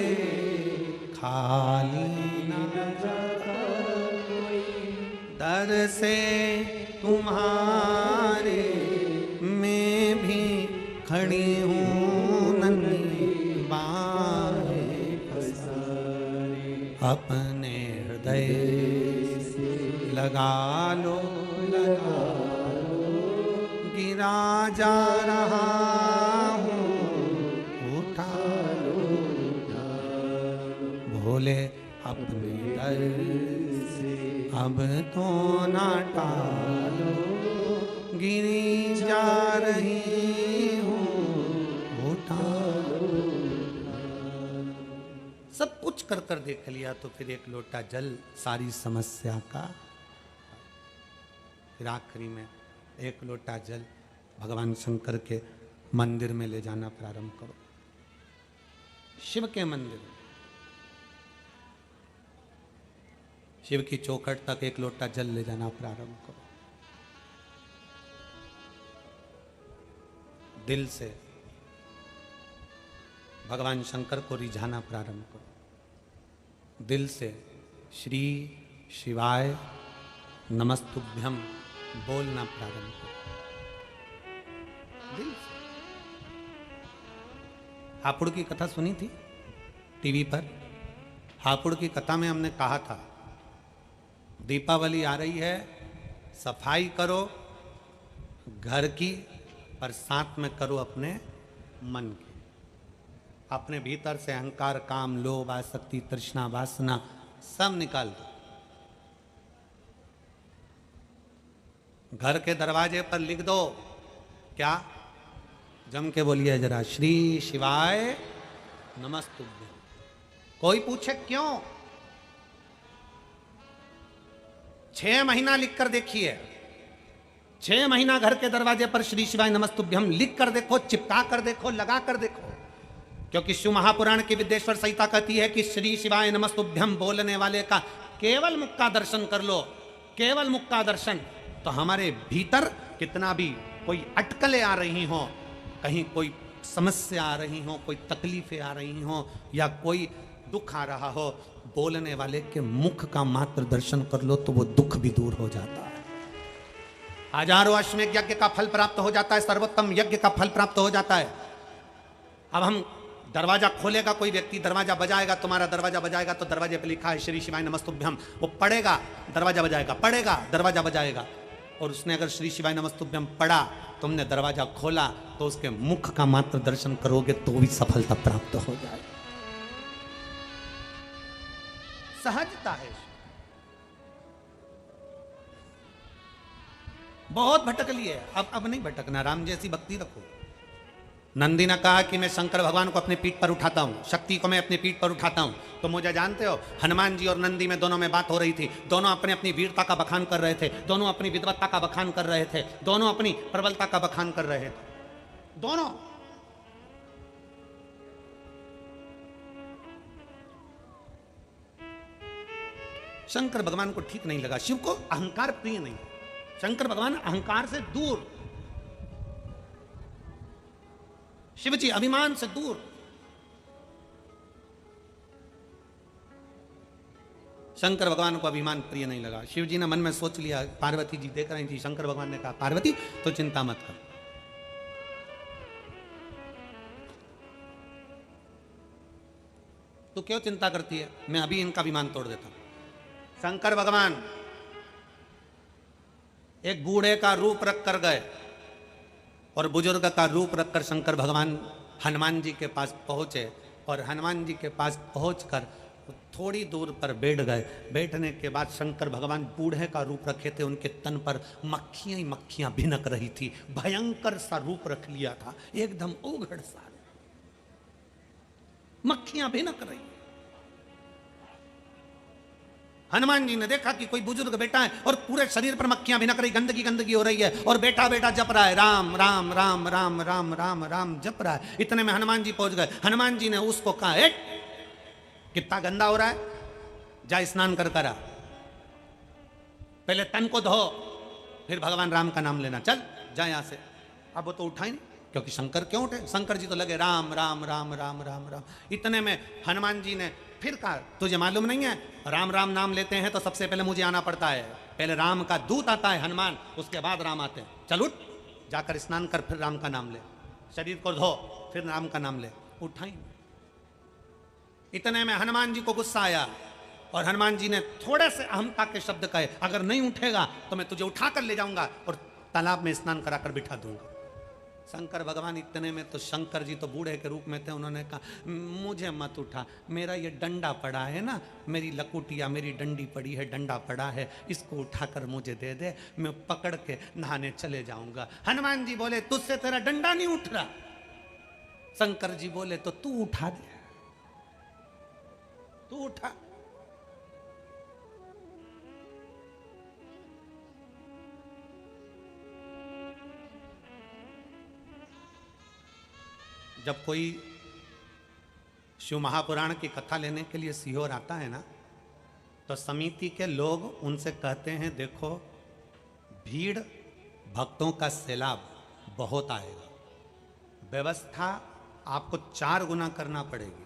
खाली न जाता कोई दर से तुम्हारे, मैं भी खड़ी हूँ नन्ही बाहें पसारे, अपने हृदय से लगा लो, गिरा जा रहा हूँ, उठा लो, भोले अपने दर से अब तो ना टालो, गिरी जा रही हूँ, उठा लो। सब कुछ कर कर देख लिया, तो फिर एक लोटा जल सारी समस्या का। फिर आखिरी में एक लोटा जल भगवान शंकर के मंदिर में ले जाना प्रारंभ करो। शिव के मंदिर, शिव की चौखट तक एक लोटा जल ले जाना प्रारंभ करो। दिल से भगवान शंकर को रिझाना प्रारंभ करो। दिल से श्री शिवाय नमस्तुभ्यम बोलना प्रारंभ करो। दिल से हापुड़ की कथा सुनी थी टीवी पर। हापुड़ की कथा में हमने कहा था दीपावली आ रही है, सफाई करो घर की, पर साथ में करो अपने मन की। अपने भीतर से अहंकार, काम, लोभ, आसक्ति, तृष्णा, वासना सब निकाल दो। घर के दरवाजे पर लिख दो, क्या? जम के बोलिए जरा, श्री शिवाय नमस्तुभ्यं। कोई पूछे क्यों? 6 महीना लिख कर देखिए, 6 महीना घर के दरवाजे पर श्री शिवाय नमस्तुभ्यं लिख कर देखो, चिपका कर देखो, लगा कर देखो। क्योंकि शिव महापुराण की विद्येश्वर संहिता कहती है कि श्री शिवाय नमस्तुभ्यं बोलने वाले का केवल मुख का दर्शन कर लो, केवल मुख का दर्शन। तो हमारे भीतर कितना भी कोई अटकलें आ रही हो, कहीं कोई समस्या आ रही हो, कोई तकलीफें आ रही हो, या कोई दुख आ रहा हो, बोलने वाले के मुख का मात्र दर्शन कर लो तो वो दुख भी दूर हो जाता है। हजारों अश्वमेध यज्ञ का फल प्राप्त हो जाता है, सर्वोत्तम यज्ञ का फल प्राप्त हो जाता है। अब हम दरवाजा खोलेगा, कोई व्यक्ति दरवाजा बजाएगा, तुम्हारा दरवाजा बजाएगा तो दरवाजे पे लिखा है श्री शिवाय नमस्तुभ्यं। वो पढ़ेगा, दरवाजा बजाएगा, पढ़ेगा, दरवाजा बजाएगा। और उसने अगर श्री शिवाय नमस्तुभ्यं पढ़ा, तुमने दरवाजा खोला, तो उसके मुख का मात्र दर्शन करोगे तो भी सफलता प्राप्त हो जाए। सहजता है। बहुत भटक लिए, अब नहीं भटकना, राम जैसी भक्ति रखो। नंदी ने कहा कि मैं शंकर भगवान को अपने पीठ पर उठाता हूं, शक्ति को मैं अपने पीठ पर उठाता हूं। तो मुझे जानते हो, हनुमान जी और नंदी में दोनों में बात हो रही थी। दोनों अपने अपनी वीरता का बखान कर रहे थे, दोनों अपनी विद्वत्ता का बखान कर रहे थे, दोनों अपनी प्रबलता का बखान कर रहे थे। दोनों शंकर भगवान को ठीक नहीं लगा। शिव को अहंकार प्रिय नहीं, शंकर भगवान अहंकार से दूर, शिव जी अभिमान से दूर। शंकर भगवान को अभिमान प्रिय नहीं लगा। शिव जी ने मन में सोच लिया, पार्वती जी देख रही थी, शंकर भगवान ने कहा पार्वती तो चिंता मत कर, तू क्यों चिंता करती है, मैं अभी इनका अभिमान तोड़ देता हूं। शंकर भगवान एक बूढ़े का रूप रख कर गए और बुजुर्ग का रूप रखकर शंकर भगवान हनुमान जी के पास पहुंचे। और हनुमान जी के पास पहुंचकर थोड़ी दूर पर बैठ गए। बैठने के बाद शंकर भगवान बूढ़े का रूप रखे थे, उनके तन पर मक्खियां ही मक्खियां भिनक रही थी। भयंकर सा रूप रख लिया था, एकदम उघड़ सा, मक्खियां भिनक रही। हनुमान जी ने देखा कि कोई बुजुर्ग बैठा है और पूरे शरीर पर मक्खियां भिनक रही, गंदगी गंदगी हो रही है, और बैठा बैठा जप रहा है राम राम राम राम राम राम राम जप रहा है। इतने में हनुमान जी पहुंच गए। हनुमान जी ने उसको कहा, ए कितना गंदा हो रहा है, जा स्नान कर करा, पहले तन को धो, फिर भगवान राम का नाम लेना, चल जा यहां से। अब वो तो उठा ही नहीं, क्योंकि शंकर क्यों उठे, शंकर जी तो लगे राम राम राम राम राम राम। इतने में हनुमान जी ने फिर कहा, तुझे मालूम नहीं है राम राम नाम लेते हैं तो सबसे पहले मुझे आना पड़ता है, पहले राम का दूत आता है हनुमान, उसके बाद राम आते हैं, चल उठ, जाकर स्नान कर, फिर राम का नाम ले, शरीर को धो, फिर राम का नाम ले। उठाई। इतने में हनुमान जी को गुस्सा आया और हनुमान जी ने थोड़े से अहमता के शब्द कहे, अगर नहीं उठेगा तो मैं तुझे उठाकर ले जाऊंगा और तालाब में स्नान कराकर बिठा दूंगा। शंकर भगवान इतने में तो, शंकर जी तो बूढ़े के रूप में थे, उन्होंने कहा मुझे मत उठा, मेरा ये डंडा पड़ा है ना, मेरी लकुटिया, मेरी डंडी पड़ी है, डंडा पड़ा है, इसको उठाकर मुझे दे दे, मैं पकड़ के नहाने चले जाऊंगा। हनुमान जी बोले तुझसे तेरा डंडा नहीं उठ रहा। शंकर जी बोले तो तू उठा दे, तू उठा। जब कोई शिव महापुराण की कथा लेने के लिए सीहोर आता है ना, तो समिति के लोग उनसे कहते हैं देखो भीड़ भक्तों का सैलाब बहुत आएगा, व्यवस्था आपको 4 गुना करना पड़ेगी,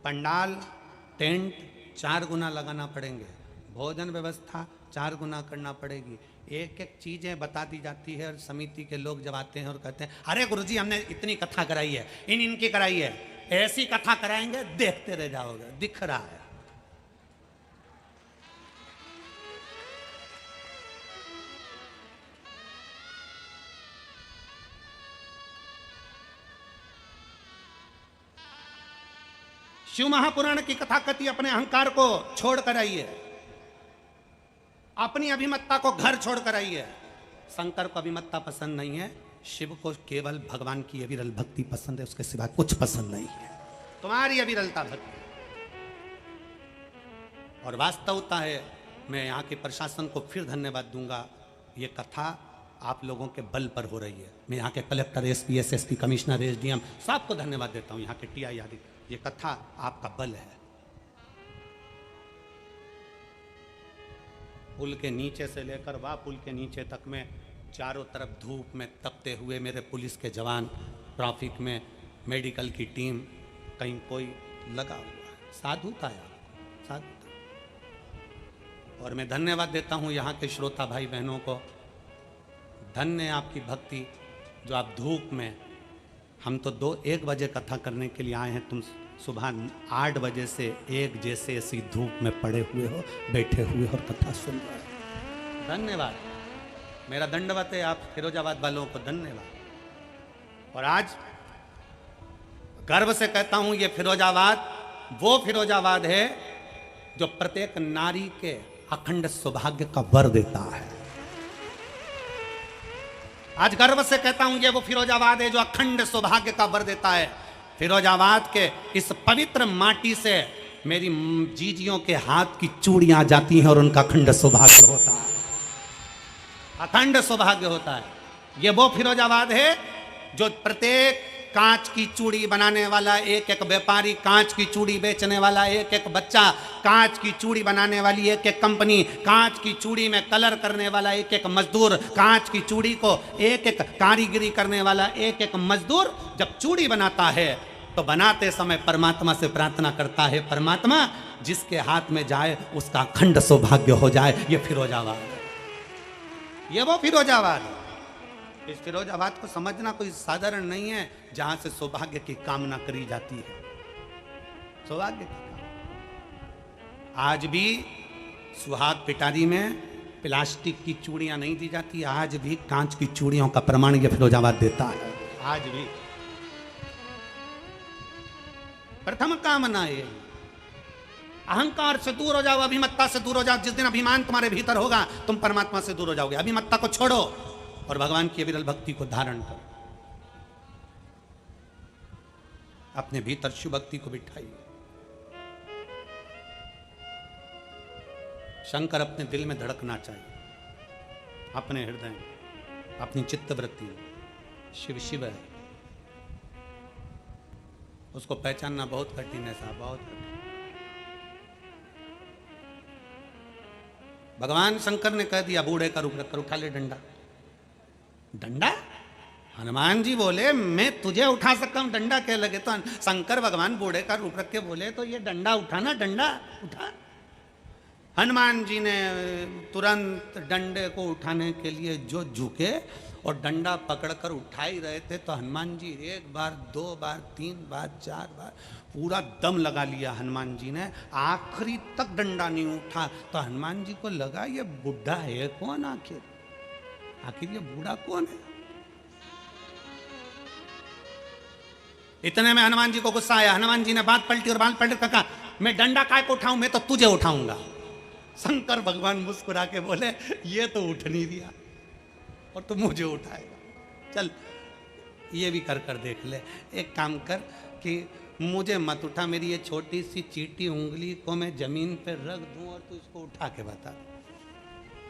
पंडाल टेंट 4 गुना लगाना पड़ेंगे, भोजन व्यवस्था 4 गुना करना पड़ेगी, एक एक चीजें बता दी जाती है और समिति के लोग जब आते हैं और कहते हैं अरे गुरुजी हमने इतनी कथा कराई है, इनकी कराई है, ऐसी कथा कराएंगे देखते रह जाओगे, दिख रहा है। शिव महापुराण की कथा कथी अपने अहंकार को छोड़ कर आई है, अपनी अभिमत्ता को घर छोड़ कर आई है। शंकर को अभिमत्ता पसंद नहीं है, शिव को केवल भगवान की अविरल भक्ति पसंद है, उसके सिवा कुछ पसंद नहीं है। तुम्हारी अविरलता भक्ति और वास्तवता है। मैं यहाँ के प्रशासन को फिर धन्यवाद दूंगा, ये कथा आप लोगों के बल पर हो रही है। मैं यहाँ के collector, SP, SSP, commissioner, SDM सबको धन्यवाद देता हूँ, यहाँ के टीआई आदि। ये कथा आपका बल है। पुल के नीचे से लेकर वह पुल के नीचे तक में चारों तरफ धूप में तपते हुए मेरे पुलिस के जवान, ट्रैफिक में मेडिकल की टीम, कहीं कोई लगा हुआ है। साधुता है आपको, साधुता। और मैं धन्यवाद देता हूँ यहाँ के श्रोता भाई बहनों को। धन्य है आपकी भक्ति जो आप धूप में, हम तो 1 बजे कथा करने के लिए आए हैं, तुम सुबह 8 बजे से 1 जैसे ऐसी धूप में पड़े हुए हो, बैठे हुए हो और कथा सुन रहे हो। धन्यवाद, मेरा दंडवत है आप फिरोजाबाद वालों को, धन्यवाद। और आज गर्व से कहता हूं ये फिरोजाबाद वो फिरोजाबाद है जो प्रत्येक नारी के अखंड सौभाग्य का वर देता है। आज गर्व से कहता हूं ये वो फिरोजाबाद है जो अखंड सौभाग्य का वर देता है। फिरोजाबाद के इस पवित्र माटी से मेरी जीजियों के हाथ की चूड़ियां जाती हैं और उनका अखंड सौभाग्य होता है, अखंड सौभाग्य होता है। ये वो फिरोजाबाद है जो प्रत्येक कांच की चूड़ी बनाने वाला एक एक व्यापारी, कांच की चूड़ी बेचने वाला एक एक बच्चा, कांच की चूड़ी बनाने वाली एक एक कंपनी, कांच की चूड़ी में कलर करने वाला एक एक मजदूर, कांच की चूड़ी को एक एक कारीगरी करने वाला एक एक मजदूर जब चूड़ी बनाता है तो बनाते समय परमात्मा से प्रार्थना करता है, परमात्मा जिसके हाथ में जाए उसका अखंड सौभाग्य हो जाए। ये फिरोजाबाद, ये वो फिरोजाबाद है। इस फिरोजाबाद को समझना कोई साधारण नहीं है जहां से सौभाग्य की कामना करी जाती है, सौभाग्य की कामना। आज भी सुहाग पिटारी में प्लास्टिक की चूड़ियां नहीं दी जाती, आज भी कांच की चूड़ियों का प्रमाण यह फिरोजाबाद देता है। आज भी प्रथम कामना है अहंकार से दूर हो जाओ, अभिमत्ता से दूर हो जाओ। जिस दिन अभिमान तुम्हारे भीतर होगा तुम परमात्मा से दूर हो जाओगे। अभिमत्ता को छोड़ो और भगवान की विरल भक्ति को धारण करो, अपने भीतर शिव भक्ति को बिठाइए। शंकर अपने दिल में धड़कना चाहिए, अपने हृदय में, अपनी चित्तवृत्ति में। शिव शिव है, उसको पहचानना बहुत कठिन है साहब, बहुत कठिन। भगवान शंकर ने कह दिया बूढ़े का रूप रखकर उठा ले डंडा। डंडा? हनुमान जी बोले मैं तुझे उठा सकता हूं, डंडा क्या लगे? तो शंकर भगवान बूढ़े का रूप रख के बोले तो ये डंडा उठाना, डंडा उठा। हनुमान जी ने तुरंत डंडे को उठाने के लिए जो झुके और डंडा पकड़कर उठा ही रहे थे तो हनुमान जी 1 बार 2 बार 3 बार 4 बार पूरा दम लगा लिया। हनुमान जी ने आखिरी तक डंडा नहीं उठा तो हनुमान जी को लगा ये बुढ़ा है कौन, आखिर ये बूढ़ा कौन है। इतने में हनुमान जी को गुस्सा आया। हनुमान जी ने बात पलटी और बात पलट कर कहा मैं डंडा काय को उठाऊं, मैं तो तुझे उठाऊंगा। शंकर भगवान मुस्कुरा के बोले ये तो उठ नहीं दिया और तू मुझे उठाएगा, चल ये भी कर देख ले। एक काम कर कि मुझे मत उठा, मेरी ये छोटी सी चीटी उंगली को मैं जमीन पे रख दूं और तू इसको उठा के बता।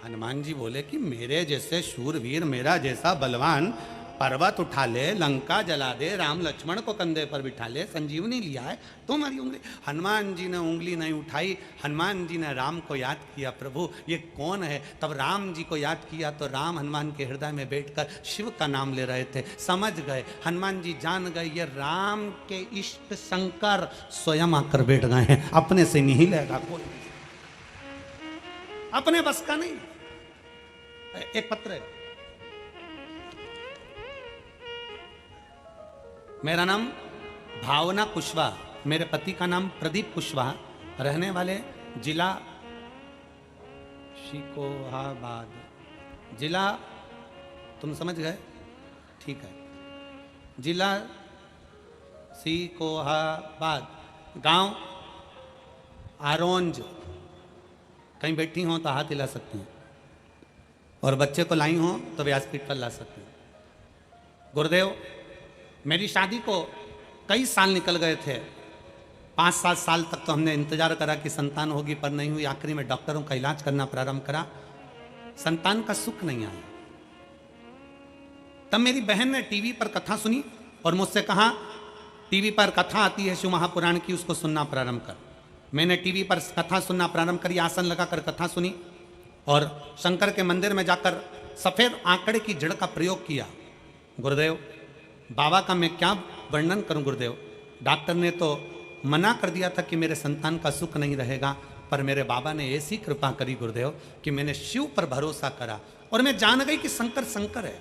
हनुमान जी बोले कि मेरे जैसे शूरवीर, मेरा जैसा बलवान पर्वत उठा ले, लंका जला दे, राम लक्ष्मण को कंधे पर बिठा ले, संजीवनी लिया है, तुम्हारी उंगली। हनुमान जी ने उंगली नहीं उठाई। हनुमान जी ने राम को याद किया, प्रभु ये कौन है। तब राम जी को याद किया तो राम हनुमान के हृदय में बैठकर शिव का नाम ले रहे थे। समझ गए, हनुमान जी जान गए ये राम के इष्ट शंकर स्वयं आकर बैठ गए हैं। अपने से नहीं लेगा कोई, अपने बस का नहीं। एक पत्र है। मेरा नाम भावना कुशवाहा, मेरे पति का नाम प्रदीप कुशवाहा, रहने वाले जिला शिकोहाबाद, जिला, तुम समझ गए, ठीक है, जिला शिकोहाबाद, गांव आरोंज। कहीं बैठी हो तो हाथ हिला सकती हैं, और बच्चे को लाई हो तो व्यासपीठ पर ला सकती हैं। गुरुदेव, मेरी शादी को कई साल निकल गए थे, 5-7 साल तक तो हमने इंतजार करा कि संतान होगी, पर नहीं हुई। आखिरी में डॉक्टरों का इलाज करना प्रारंभ करा, संतान का सुख नहीं आया। तब मेरी बहन ने टीवी पर कथा सुनी और मुझसे कहा, टीवी पर कथा आती है शिव महापुराण की, उसको सुनना प्रारंभ कर। मैंने टीवी पर कथा सुनना प्रारंभ करी, आसन लगाकर कथा सुनी और शंकर के मंदिर में जाकर सफेद आंकड़े की जड़ का प्रयोग किया। गुरुदेव, बाबा का मैं क्या वर्णन करूं गुरुदेव। डॉक्टर ने तो मना कर दिया था कि मेरे संतान का सुख नहीं रहेगा, पर मेरे बाबा ने ऐसी कृपा करी गुरुदेव कि मैंने शिव पर भरोसा करा और मैं जान गई कि शंकर शंकर है।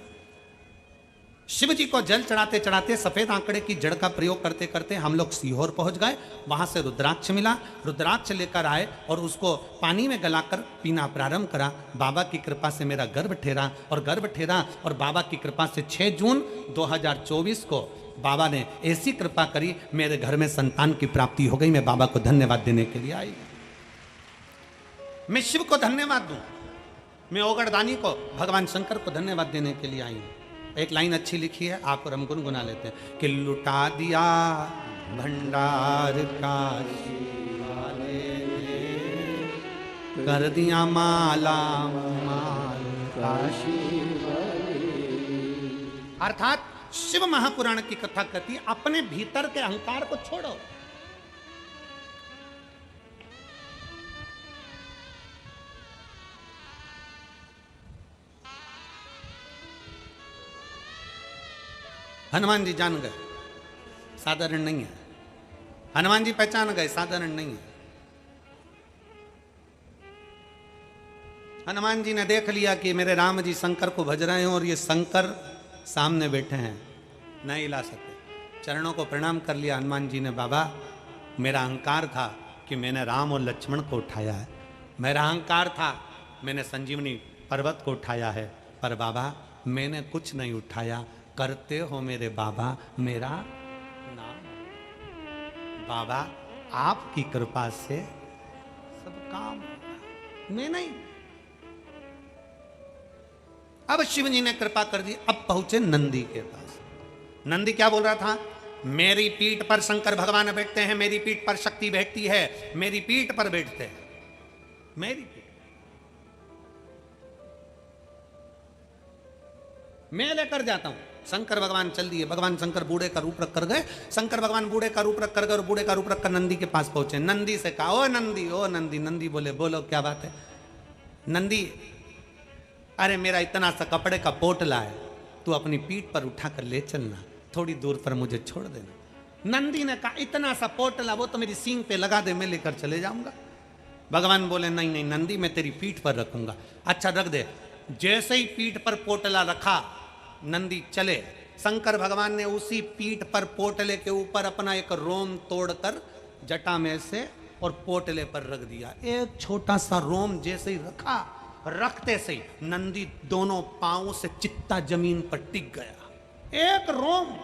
शिव जी को जल चढ़ाते चढ़ाते, सफेद आंकड़े की जड़ का प्रयोग करते करते हम लोग सीहोर पहुंच गए। वहां से रुद्राक्ष मिला, रुद्राक्ष लेकर आए और उसको पानी में गलाकर पीना प्रारंभ करा। बाबा की कृपा से मेरा गर्भ ठहरा और बाबा की कृपा से 6 जून 2024 को बाबा ने ऐसी कृपा करी, मेरे घर में संतान की प्राप्ति हो गई। मैं बाबा को धन्यवाद देने के लिए आई। मैं शिव को धन्यवाद दूं, मैं ओगड़दानी को, भगवान शंकर को धन्यवाद देने के लिए आई हूं। एक लाइन अच्छी लिखी है, आपको हम गुनगुना लेते हैं कि लुटा दिया भंडार काशी वाले ने, कर दिया माला माल काशी वाले। अर्थात शिव महापुराण की कथा कहती है, अपने भीतर के अहंकार को छोड़ो। हनुमान जी जान गए, साधारण नहीं है। हनुमान जी पहचान गए, साधारण नहीं है। हनुमान जी ने देख लिया कि मेरे राम जी शंकर को भज रहे हैं और ये शंकर सामने बैठे हैं, नहीं हिला सकते। चरणों को प्रणाम कर लिया हनुमान जी ने। बाबा, मेरा अहंकार था कि मैंने राम और लक्ष्मण को उठाया है, मेरा अहंकार था मैंने संजीवनी पर्वत को उठाया है, पर बाबा मैंने कुछ नहीं उठाया। करते हो मेरे बाबा मेरा नाम। बाबा, आपकी कृपा से सब काम, मैं नहीं। अब शिव जी ने कृपा कर दी। अब पहुंचे नंदी के पास। नंदी क्या बोल रहा था? मेरी पीठ पर शंकर भगवान बैठते हैं, मेरी पीठ पर शक्ति बैठती है, मेरी पीठ पर बैठते हैं, मेरी पीठ, मैं लेकर जाता हूं। शंकर भगवान चल दिए। भगवान शंकर बूढ़े का रूप रख कर गए। शंकर भगवान बूढ़े का रूप रख कर गए और बूढ़े का रूप रख कर नंदी के पास पहुंचे। नंदी से कहा, ओ नंदी, ओ नंदी। नंदी बोले, बोलो क्या बात है? नंदी, अरे मेरा इतना सा कपड़े का पोटला है, तू अपनी पीठ पर उठा कर ले चलना, थोड़ी दूर पर मुझे छोड़ देना। नंदी ने कहा, इतना सा पोटला, वो तो मेरी सींग पे लगा दे, मैं लेकर चले जाऊंगा। भगवान बोले, नहीं नहीं नंदी, मैं तेरी पीठ पर रखूंगा। अच्छा रख दे। जैसे ही पीठ पर पोटला रखा, नंदी चले। शंकर भगवान ने उसी पीठ पर पोटले के ऊपर अपना एक रोम तोड़कर जटा में से और पोटले पर रख दिया। एक छोटा सा रोम जैसे ही रखा, रखते से ही नंदी दोनों पांवों से चित्ता जमीन पर टिक गया। एक रोम,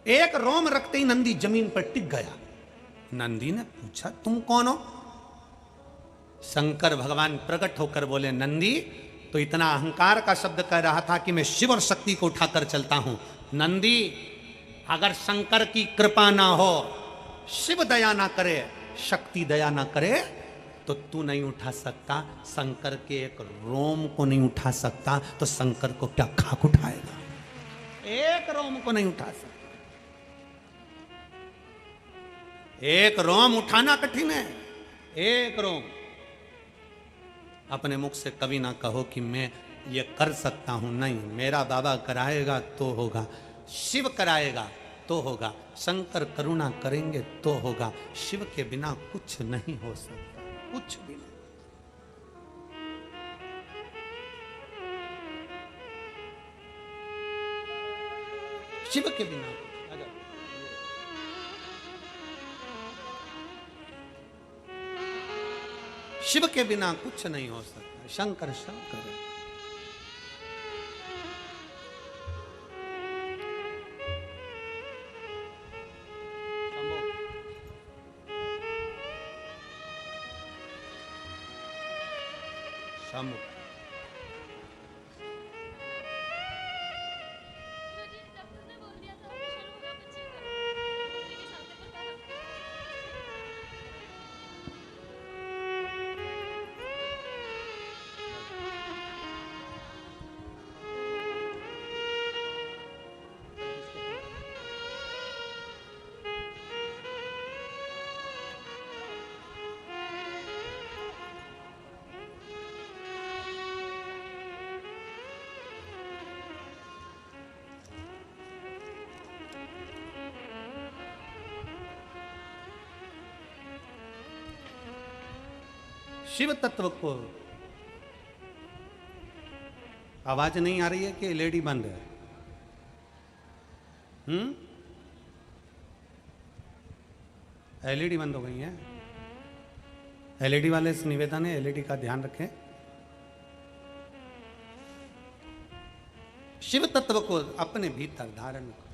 एक रोम रखते ही नंदी जमीन पर टिक गया। नंदी ने पूछा, तुम कौन हो? शंकर भगवान प्रकट होकर बोले, नंदी तो इतना अहंकार का शब्द कह रहा था कि मैं शिव और शक्ति को उठाकर चलता हूं। नंदी, अगर शंकर की कृपा ना हो, शिव दया ना करे, शक्ति दया ना करे, तो तू नहीं उठा सकता। शंकर के एक रोम को नहीं उठा सकता, तो शंकर को क्या खाक उठाएगा? एक रोम को नहीं उठा सकता। एक रोम उठाना कठिन है, एक रोम। अपने मुख से कभी ना कहो कि मैं ये कर सकता हूं। नहीं, मेरा बाबा कराएगा तो होगा, शिव कराएगा तो होगा, शंकर करुणा करेंगे तो होगा। शिव के बिना कुछ नहीं हो सकता, कुछ भी नहीं। शिव के बिना शिव के बिना कुछ नहीं हो सकता। शंकर शंकर शंभु शिव तत्व को आवाज नहीं आ रही है कि एलईडी बंद है? एलईडी बंद हो गई है। एलईडी वाले से निवेदन है, एलईडी का ध्यान रखें। शिव तत्व को अपने भीतर धारण करो,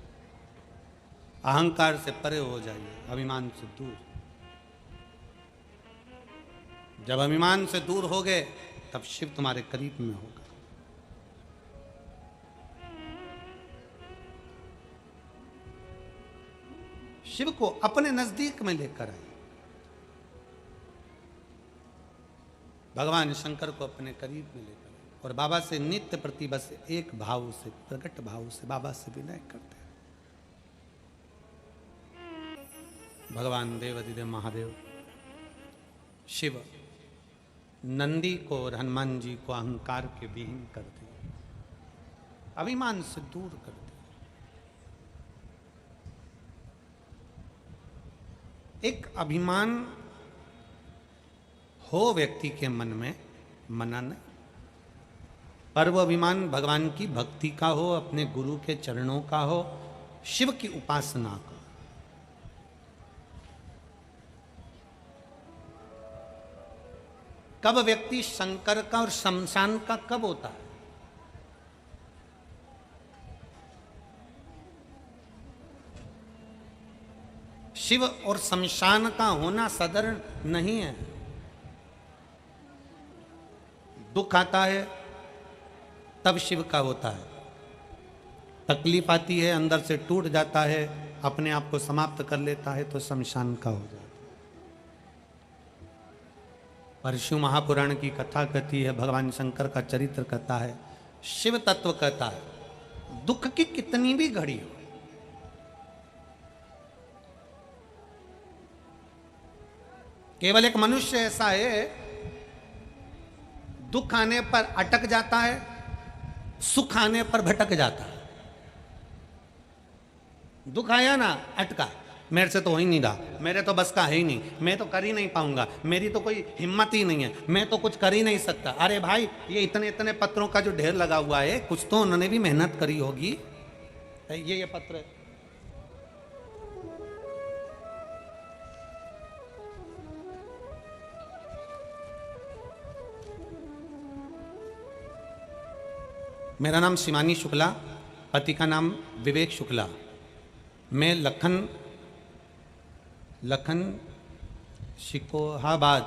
अहंकार से परे हो जाइए, अभिमान से दूर। जब अभिमान से दूर हो गए तब शिव तुम्हारे करीब में होगा। शिव को अपने नजदीक में लेकर आए। भगवान शंकर को अपने करीब में लेकर आए और बाबा से नित्य प्रति बस एक भाव से, प्रकट भाव से बाबा से विनय करते हैं। भगवान देवाधिदेव महादेव शिव नंदी को और हनुमान जी को अहंकार के विहीन कर दिए, अभिमान से दूर कर दिए। एक अभिमान हो व्यक्ति के मन में, मना नहीं, पर वो अभिमान भगवान की भक्ति का हो, अपने गुरु के चरणों का हो, शिव की उपासना का। कब व्यक्ति शंकर का और शमशान का कब होता है? शिव और शमशान का होना साधारण नहीं है। दुख आता है तब शिव का होता है, तकलीफ आती है अंदर से टूट जाता है, अपने आप को समाप्त कर लेता है तो शमशान का हो जाता है। पर शिव महापुराण की कथा कहती है, भगवान शंकर का चरित्र कहता है, शिव तत्व कहता है, दुख की कितनी भी घड़ी हो, केवल एक मनुष्य ऐसा है दुख आने पर अटक जाता है, सुख आने पर भटक जाता है। दुख आया ना, अटका, मेरे से तो हो ही नहीं रहा, मेरे तो बस का है ही नहीं, मैं तो कर ही नहीं पाऊंगा, मेरी तो कोई हिम्मत ही नहीं है, मैं तो कुछ कर ही नहीं सकता। अरे भाई, ये इतने इतने पत्रों का जो ढेर लगा हुआ है, कुछ तो उन्होंने भी मेहनत करी होगी। ये पत्र है, मेरा नाम शिवानी शुक्ला, पति का नाम विवेक शुक्ला। मैं लखन शिकोहाबाद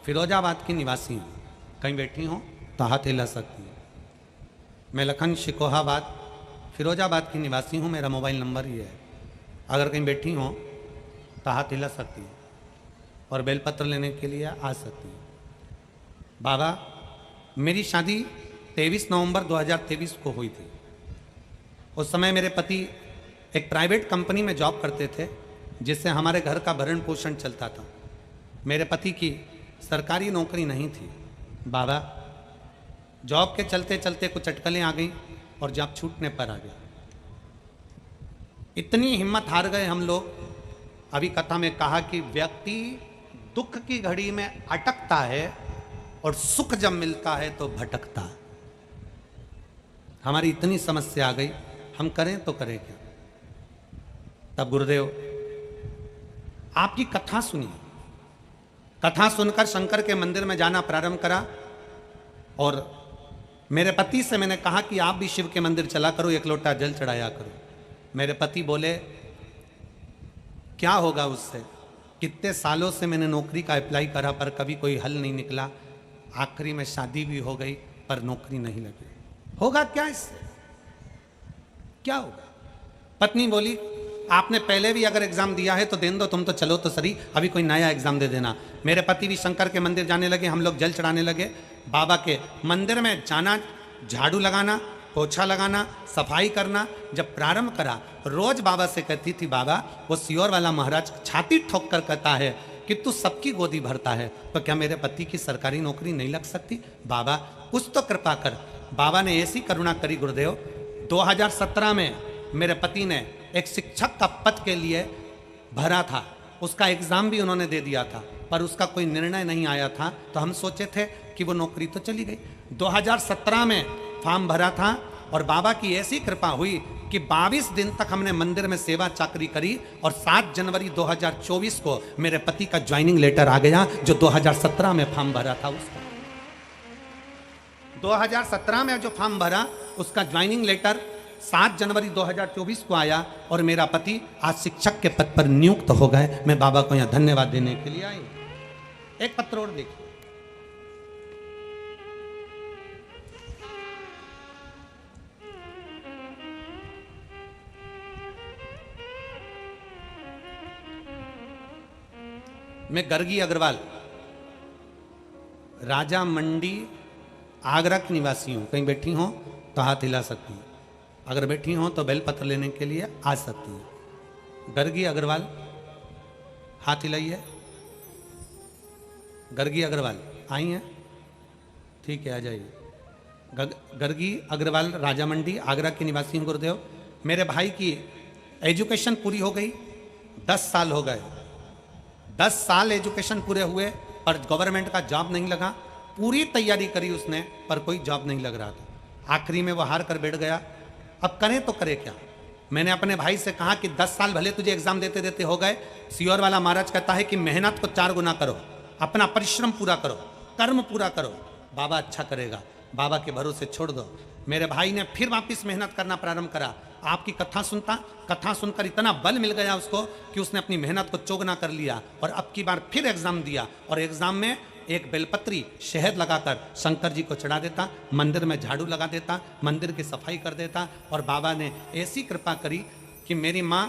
फिरोजाबाद की निवासी हूँ। कहीं बैठी हो तो हाथ हिला सकती हूँ। मैं लखन शिकोहाबाद फिरोजाबाद की निवासी हूँ, मेरा मोबाइल नंबर ही है। अगर कहीं बैठी हो तो हाथ हिला सकती हूँ और बेलपत्र लेने के लिए आ सकती हूँ। बाबा, मेरी शादी 23 नवंबर 2023 को हुई थी। उस समय मेरे पति एक प्राइवेट कंपनी में जॉब करते थे, जिससे हमारे घर का भरण पोषण चलता था। मेरे पति की सरकारी नौकरी नहीं थी। बाबा, जॉब के चलते चलते कुछ अटकलें आ गई और जॉब छूटने पर आ गया। इतनी हिम्मत हार गए हम लोग। अभी कथा में कहा कि व्यक्ति दुख की घड़ी में अटकता है और सुख जब मिलता है तो भटकता है। हमारी इतनी समस्या आ गई, हम करें तो करें क्या। तब गुरुदेव आपकी कथा सुनी, कथा सुनकर शंकर के मंदिर में जाना प्रारंभ करा। और मेरे पति से मैंने कहा कि आप भी शिव के मंदिर चला करो, एक लोटा जल चढ़ाया करो। मेरे पति बोले क्या होगा उससे, कितने सालों से मैंने नौकरी का अप्लाई करा पर कभी कोई हल नहीं निकला, आखिरी में शादी भी हो गई पर नौकरी नहीं लगी, होगा क्या इससे, क्या होगा। पत्नी बोली आपने पहले भी अगर एग्जाम दिया है तो देने दो, तुम तो चलो तो सही, अभी कोई नया एग्जाम दे देना। मेरे पति भी शंकर के मंदिर जाने लगे, हम लोग जल चढ़ाने लगे। बाबा के मंदिर में जाना, झाड़ू लगाना, पोछा लगाना, सफाई करना जब प्रारंभ करा, रोज बाबा से कहती थी बाबा वो सियोर वाला महाराज छाती ठोक कर कहता है कि तू सबकी गोदी भरता है, तो क्या मेरे पति की सरकारी नौकरी नहीं लग सकती, बाबा कुछ तो कृपा कर। बाबा ने ऐसी करुणा करी गुरुदेव, 2017 में मेरे पति ने एक शिक्षक का पद के लिए भरा था, उसका एग्जाम भी उन्होंने दे दिया था पर उसका कोई निर्णय नहीं आया था, तो हम सोचे थे कि वो नौकरी तो चली गई। 2017 में फॉर्म भरा था और बाबा की ऐसी कृपा हुई कि 22 दिन तक हमने मंदिर में सेवा चाकरी करी और 7 जनवरी 2024 को मेरे पति का ज्वाइनिंग लेटर आ गया, जो 2017 में फॉर्म भरा था उसका। 2017 में जो फॉर्म भरा उसका ज्वाइनिंग लेटर 7 जनवरी 2024 को आया और मेरा पति आज शिक्षक के पद पर नियुक्त हो गए। मैं बाबा को यहां धन्यवाद देने के लिए आई। एक पत्र और देखिए, मैं गर्गी अग्रवाल, राजा मंडी आगरा की निवासी हूं। कहीं बैठी हो तो हाथ हिला सकती हूँ, अगर बैठी हो तो बेल पत्र लेने के लिए आ सकती हूँ। गर्गी अग्रवाल, हाथ हिलाइए। गर्गी अग्रवाल आई हैं, ठीक है आ जाइए। गर्गी अग्रवाल राजा मंडी आगरा की निवासी हूँ गुरुदेव। मेरे भाई की एजुकेशन पूरी हो गई, 10 साल हो गए, 10 साल एजुकेशन पूरे हुए पर गवर्नमेंट का जॉब नहीं लगा। पूरी तैयारी करी उसने पर कोई जॉब नहीं लग रहा था। आखिरी में वो हार कर बैठ गया। अब करें तो करे क्या। मैंने अपने भाई से कहा कि 10 साल भले तुझे एग्जाम देते देते हो गए, सियोर वाला महाराज कहता है कि मेहनत को 4 गुना करो, अपना परिश्रम पूरा करो, कर्म पूरा करो, बाबा अच्छा करेगा, बाबा के भरोसे छोड़ दो। मेरे भाई ने फिर वापस मेहनत करना प्रारंभ करा। आपकी कथा सुनता, कथा सुनकर इतना बल मिल गया उसको कि उसने अपनी मेहनत को चौगुना कर लिया और अब की बार फिर एग्जाम दिया और एग्जाम में एक बेलपत्री शहद लगाकर शंकर जी को चढ़ा देता, मंदिर में झाड़ू लगा देता, मंदिर की सफाई कर देता। और बाबा ने ऐसी कृपा करी कि मेरी माँ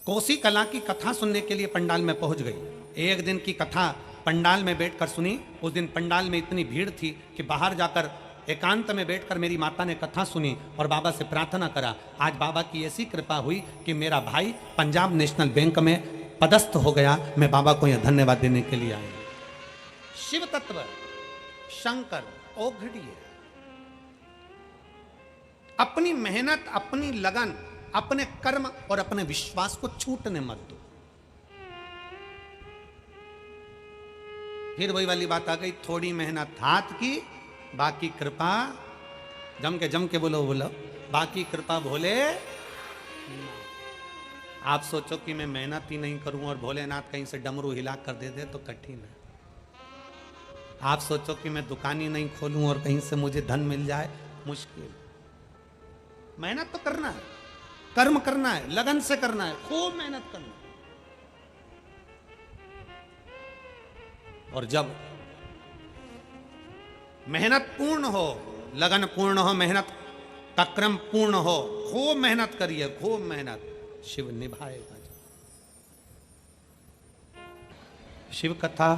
कोसी कला की कथा सुनने के लिए पंडाल में पहुंच गई। एक दिन की कथा पंडाल में बैठकर सुनी। उस दिन पंडाल में इतनी भीड़ थी कि बाहर जाकर एकांत में बैठकर मेरी माता ने कथा सुनी और बाबा से प्रार्थना करा। आज बाबा की ऐसी कृपा हुई कि मेरा भाई पंजाब नेशनल बैंक में पदस्थ हो गया। मैं बाबा को यह धन्यवाद देने के लिए आया। शिव तत्व शंकर औघड़ी है। अपनी मेहनत, अपनी लगन, अपने कर्म और अपने विश्वास को छूटने मत दो। फिर वही वाली बात आ गई, थोड़ी मेहनत हाथ की, बाकी कृपा, जम के बोलो बाकी कृपा भोले। आप सोचो कि मैं मेहनत ही नहीं करूं और भोलेनाथ कहीं से डमरू हिला कर दे दे तो कठिन है। आप सोचो कि मैं दुकान ही नहीं खोलूं और कहीं से मुझे धन मिल जाए, मुश्किल। मेहनत तो करना है, कर्म करना है, लगन से करना है, खूब मेहनत करना है। और जब मेहनत पूर्ण हो, लगन पूर्ण हो, मेहनत का क्रम पूर्ण हो, खूब मेहनत करिए, खूब मेहनत, शिव निभाएगा। शिव कथा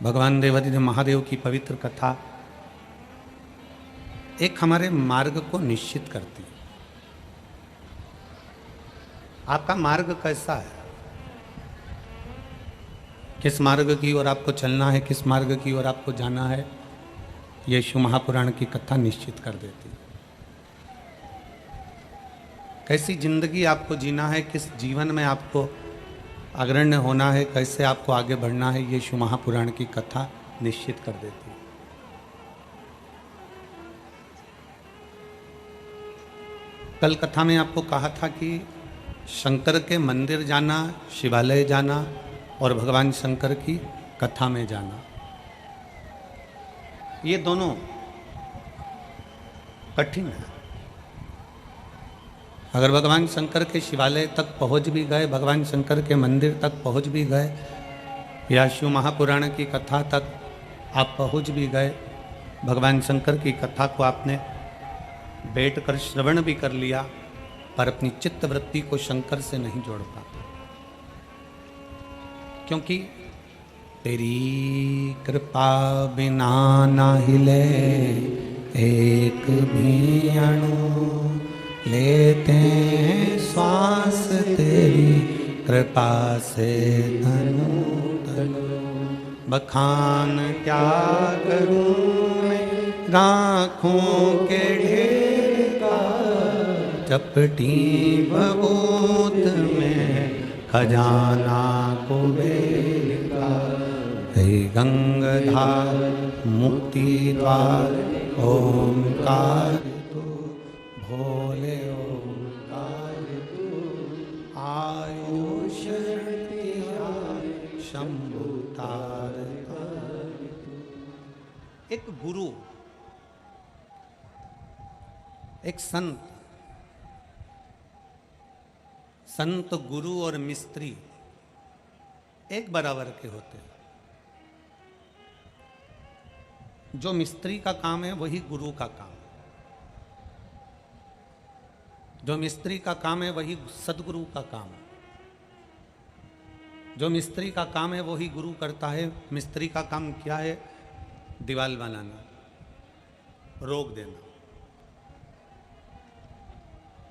भगवान देवादिदेव महादेव की पवित्र कथा एक हमारे मार्ग को निश्चित करती है। आपका मार्ग कैसा है, किस मार्ग की ओर आपको चलना है, किस मार्ग की ओर आपको जाना है, ये शिव महापुराण की कथा निश्चित कर देती है। कैसी जिंदगी आपको जीना है, किस जीवन में आपको अग्रण्य होना है, कैसे आपको आगे बढ़ना है, ये शिव महापुराण की कथा निश्चित कर देती है। कल कथा में आपको कहा था कि शंकर के मंदिर जाना, शिवालय जाना और भगवान शंकर की कथा में जाना, ये दोनों कठिन है। अगर भगवान शंकर के शिवालय तक पहुंच भी गए, भगवान शंकर के मंदिर तक पहुंच भी गए, या शिव महापुराण की कथा तक आप पहुंच भी गए, भगवान शंकर की कथा को आपने बैठकर श्रवण भी कर लिया, पर अपनी चित्त वृत्ति को शंकर से नहीं जोड़ पाता, क्योंकि तेरी कृपा बिना ना हिले एक भी अणु, लेते हैं श्वास तेरी कृपा से तनु तनु। बखान क्या करूं मैं राखों के ढेर का, चपटी भभूत में खजाना कुबेर का। हे गंगाधार मुक्ति द्वार ओंकार तू, भोले ओंकार तू, आयो शक्ति शंभु तार। एक गुरु, एक संत, संत गुरु और मिस्त्री एक बराबर के होते हैं। जो मिस्त्री का काम है वही गुरु का काम है, जो मिस्त्री का काम है वही सदगुरु का काम है, जो मिस्त्री का काम है वही गुरु करता है। मिस्त्री का काम क्या है? दीवार बनाना, रोक देना।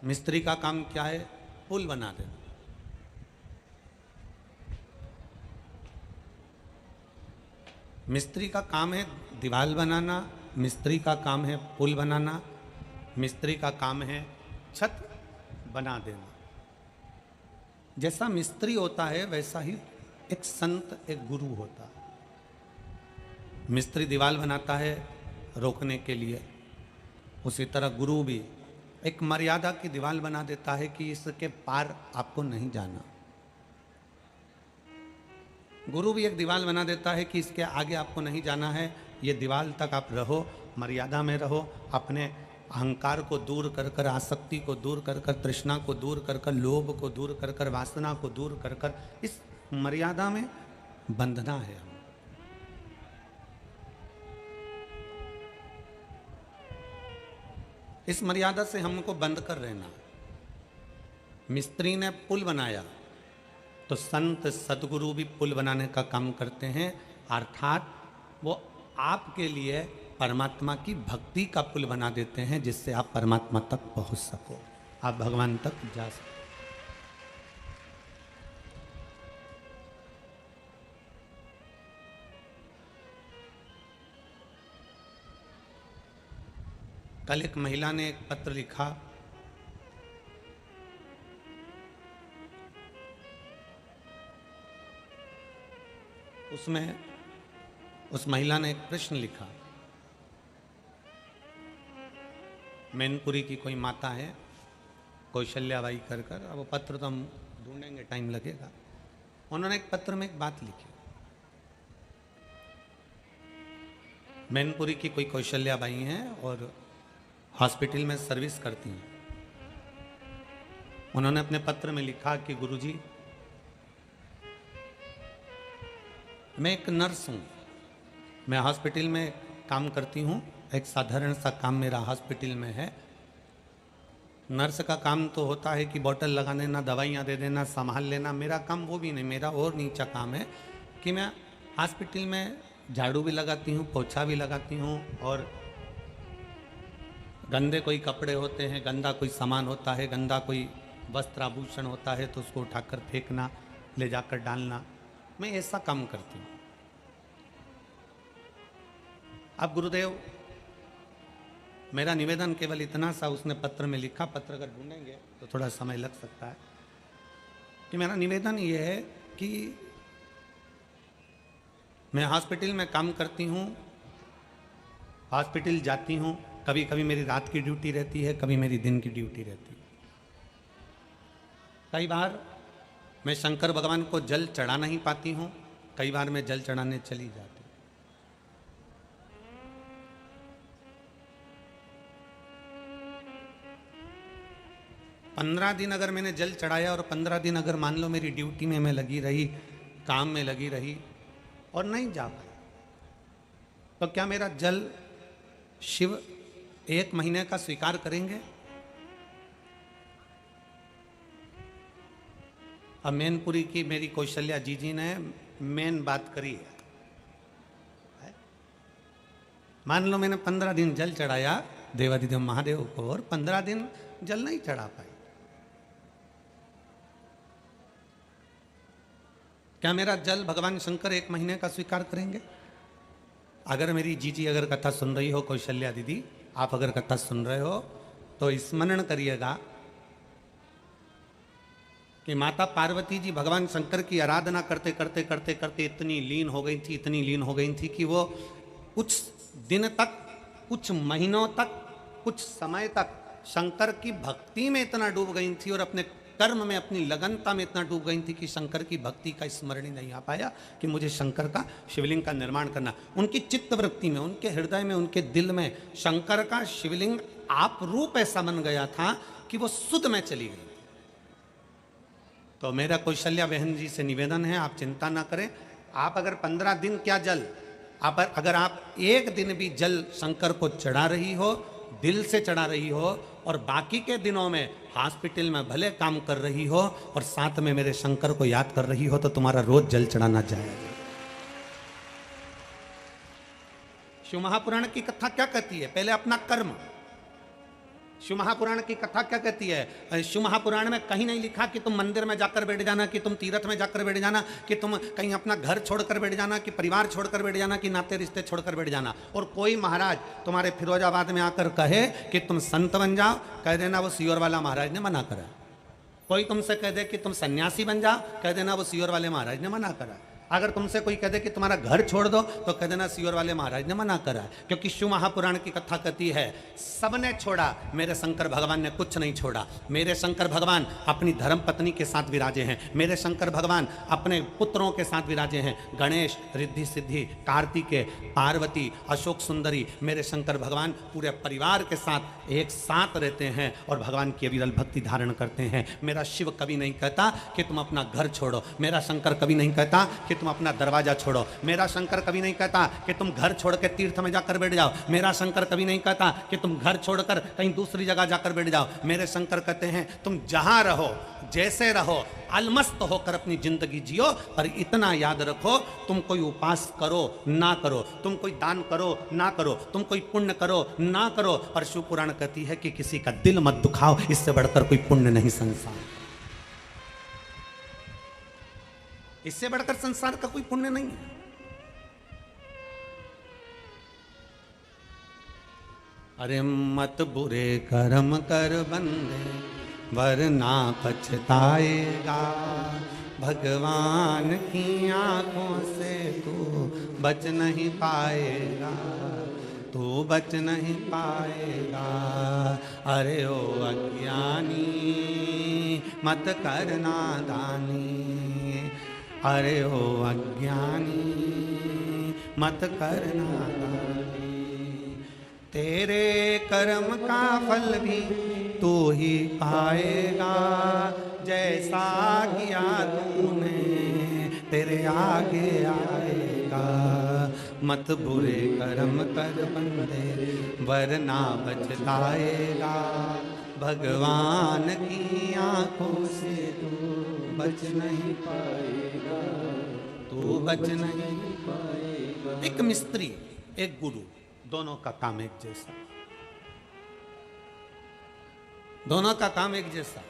मिस्त्री का काम क्या है? पुल बना देना। मिस्त्री का काम है दीवार बनाना, मिस्त्री का काम है पुल बनाना, मिस्त्री का काम है छत बना देना। जैसा मिस्त्री होता है वैसा ही एक संत, एक गुरु होता है। मिस्त्री दीवार बनाता है रोकने के लिए, उसी तरह गुरु भी एक मर्यादा की दीवार बना देता है कि इसके पार आपको नहीं जाना। गुरु भी एक दीवार बना देता है कि इसके आगे आपको नहीं जाना है, ये दीवार तक आप रहो, मर्यादा में रहो, अपने अहंकार को दूर कर कर, आसक्ति को दूर कर कर, तृष्णा को दूर कर कर, लोभ को दूर कर कर, वासना को दूर कर कर, इस मर्यादा में बंधना है। इस मर्यादा से हमको बंद कर रहना। मिस्त्री ने पुल बनाया तो संत सदगुरु भी पुल बनाने का काम करते हैं, अर्थात वो आपके लिए परमात्मा की भक्ति का पुल बना देते हैं, जिससे आप परमात्मा तक पहुंच सको, आप भगवान तक जा सको। कल एक महिला ने एक पत्र लिखा, उसमें उस महिला ने एक प्रश्न लिखा। मैनपुरी की कोई माता है, कौशल्याबाई कर कर, अब वो पत्र तो हम ढूंढेंगे, टाइम लगेगा। उन्होंने एक पत्र में एक बात लिखी। मैनपुरी की कोई कौशल्याबाई हैं और हॉस्पिटल में सर्विस करती हैं। उन्होंने अपने पत्र में लिखा कि गुरुजी, मैं एक नर्स हूँ, मैं हॉस्पिटल में काम करती हूँ, एक साधारण सा काम मेरा हॉस्पिटल में है। नर्स का काम तो होता है कि बोतल लगा देना, दवाइयाँ दे देना, संभाल लेना। मेरा काम वो भी नहीं, मेरा और नीचा काम है कि मैं हॉस्पिटल में झाड़ू भी लगाती हूँ, पोछा भी लगाती हूँ, और गंदे कोई कपड़े होते हैं, गंदा कोई सामान होता है, गंदा कोई वस्त्र आभूषण होता है तो उसको उठाकर फेंकना, ले जाकर डालना, मैं ऐसा काम करती हूँ। अब गुरुदेव, मेरा निवेदन केवल इतना सा उसने पत्र में लिखा, पत्र अगर ढूंढेंगे तो थोड़ा समय लग सकता है, कि मेरा निवेदन ये है कि मैं हॉस्पिटल में काम करती हूँ, हॉस्पिटल जाती हूँ, कभी कभी मेरी रात की ड्यूटी रहती है, कभी मेरी दिन की ड्यूटी रहती है। कई बार मैं शंकर भगवान को जल चढ़ा नहीं पाती हूँ, कई बार मैं जल चढ़ाने चली जाती हूँ। पंद्रह दिन अगर मैंने जल चढ़ाया और 15 दिन अगर मान लो मेरी ड्यूटी में मैं लगी रही, काम में लगी रही और नहीं जा पाई, तो क्या मेरा जल शिव 1 महीने का स्वीकार करेंगे? अब मैनपुरी की मेरी कौशल्या जी ने मेन बात करी है। मान लो मैंने 15 दिन जल चढ़ाया देवाधिदेव महादेव को और 15 दिन जल नहीं चढ़ा पाई, क्या मेरा जल भगवान शंकर 1 महीने का स्वीकार करेंगे? अगर मेरी जीजी अगर कथा सुन रही हो, कौशल्या दीदी आप अगर कथा सुन रहे हो तो स्मरण करिएगा कि माता पार्वती जी भगवान शंकर की आराधना करते करते करते करते इतनी लीन हो गई थी, इतनी लीन हो गई थी कि वो कुछ दिन तक, कुछ महीनों तक, कुछ समय तक शंकर की भक्ति में इतना डूब गई थी और अपने कर्म में, अपनी लगनता में इतना डूब गई थी कि शंकर की भक्ति का स्मरण ही नहीं आ पाया कि मुझे शंकर का शिवलिंग का निर्माण करना। उनकी चित्त वृत्ति में, उनके हृदय में, उनके दिल में शंकर का शिवलिंग आप रूप ऐसा बन गया था कि वो सुध में चली गई। तो मेरा कौशल्या बहन जी से निवेदन है, आप चिंता ना करें। आप अगर 15 दिन क्या जल, अगर आप 1 दिन भी जल शंकर को चढ़ा रही हो, दिल से चढ़ा रही हो और बाकी के दिनों में हॉस्पिटल में भले काम कर रही हो और साथ में मेरे शंकर को याद कर रही हो, तो तुम्हारा रोज जल चढ़ाना जाएगा। शिव महापुराण की कथा क्या कहती है? पहले अपना कर्म। शिव महापुराण की कथा क्या कहती है? शिव महापुराण में कहीं नहीं लिखा कि तुम मंदिर में जाकर बैठ जाना, कि तुम तीर्थ में जाकर बैठ जाना, कि तुम कहीं अपना घर छोड़कर बैठ जाना, कि परिवार छोड़कर बैठ जाना, कि नाते रिश्ते छोड़कर बैठ जाना। और कोई महाराज तुम्हारे फिरोजाबाद में आकर कहे कि तुम संत बन जाओ, कह देना वो सियोर वाला महाराज ने मना करा। कोई तुमसे कह दे कि तुम सन्यासी बन जाओ, कह देना वो सियोर वाले महाराज ने मना करा। अगर तुमसे कोई कह दे कि तुम्हारा घर छोड़ दो, तो कह देना सियोर वाले महाराज ने मना करा। क्योंकि शिव महापुराण की कथा कहती है सबने छोड़ा, मेरे शंकर भगवान ने कुछ नहीं छोड़ा। मेरे शंकर भगवान अपनी धर्म पत्नी के साथ विराजे हैं, मेरे शंकर भगवान अपने पुत्रों के साथ विराजे हैं, गणेश, रिद्धि सिद्धि, कार्तिकेय, पार्वती, अशोक सुंदरी। मेरे शंकर भगवान पूरे परिवार के साथ एक साथ रहते हैं और भगवान की अविरल भक्ति धारण करते हैं। मेरा शिव कभी नहीं कहता कि तुम अपना घर छोड़ो, मेरा शंकर कभी नहीं कहता कि तुम अपना दरवाजा छोड़ो, मेरा शंकर कभी नहीं कहता कि तुम घर छोड़ के तीर्थ में जाकर बैठ जाओ, मेरा शंकर कभी नहीं कहता कि तुम घर छोड़कर कहीं दूसरी जगह जाकर बैठ जाओ। मेरे शंकर कहते हैं तुम जहां रहो, जैसे रहो, अलमस्त होकर अपनी जिंदगी जियो। और इतना याद रखो, तुम कोई उपास करो ना करो, तुम कोई दान करो ना करो, तुम कोई पुण्य करो ना करो, पर शिव पुराण कहती है कि किसी का दिल मत दुखाओ, इससे बढ़कर कोई पुण्य नहीं संसार, इससे बढ़कर संसार का कोई पुण्य नहीं है। अरे मत बुरे कर्म कर बंदे, वरना पछताएगा, भगवान की आंखों से तू बच नहीं पाएगा, तू बच नहीं पाएगा। अरे ओ अज्ञानी मत करना दानी, अरे ओ अज्ञानी मत करना दानी, तेरे कर्म का फल भी तू ही पाएगा, जैसा किया तूने तेरे आगे आएगा। मत बुरे कर्म कर बंदे, वरना पछताएगा, भगवान की आंखों से तू बच नहीं पाएगा, तू बच नहीं पाएगा। एक मिस्त्री, एक गुरु, दोनों का काम एक जैसा, दोनों का काम एक जैसा।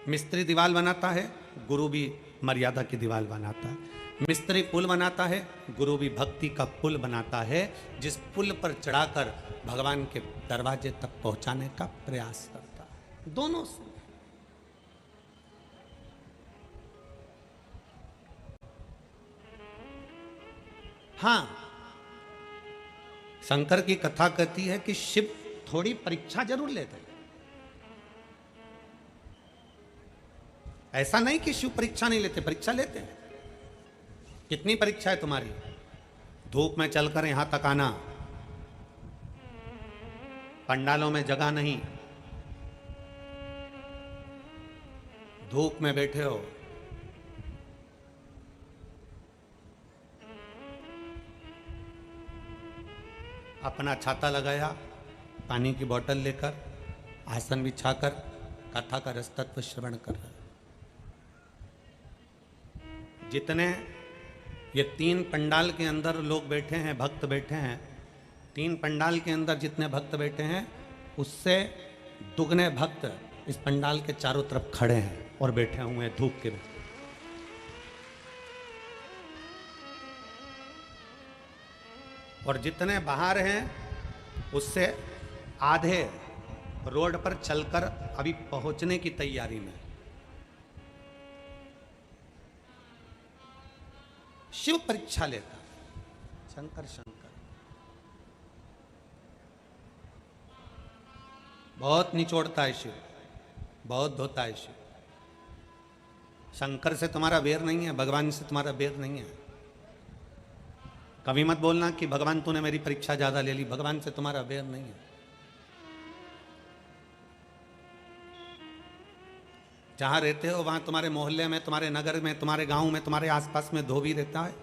मिस्त्री दीवार बनाता है, गुरु भी मर्यादा की दीवार बनाता है। मिस्त्री पुल बनाता है, गुरु भी भक्ति का पुल बनाता है, जिस पुल पर चढ़ाकर भगवान के दरवाजे तक पहुंचाने का प्रयास करता है। दोनों से हाँ, शंकर की कथा कहती है कि शिव थोड़ी परीक्षा जरूर लेते हैं। ऐसा नहीं कि शिव परीक्षा नहीं लेते, परीक्षा लेते हैं। कितनी परीक्षा है तुम्हारी? धूप में चलकर यहां तक आना, पंडालों में जगह नहीं, धूप में बैठे हो, अपना छाता लगाया, पानी की बोतल लेकर, आसन बिछाकर कथा का रसतत्व श्रवण कर रहे। जितने ये 3 पंडाल के अंदर लोग बैठे हैं, भक्त बैठे हैं, 3 पंडाल के अंदर जितने भक्त बैठे हैं उससे दुगने भक्त इस पंडाल के चारों तरफ खड़े हैं और बैठे हुए हैं धूप के में। और जितने बाहर हैं उससे आधे रोड पर चलकर अभी पहुंचने की तैयारी में। शिव परीक्षा लेता, शंकर शंकर बहुत निचोड़ता है शिव, बहुत धोता है शिव। शंकर से तुम्हारा वेर नहीं है, भगवान से तुम्हारा वेर नहीं है। कभी मत बोलना कि भगवान तूने मेरी परीक्षा ज्यादा ले ली, भगवान से तुम्हारा वेर नहीं है। जहां रहते हो वहां तुम्हारे मोहल्ले में, तुम्हारे नगर में, तुम्हारे गांव में, तुम्हारे आसपास में धोबी रहता है,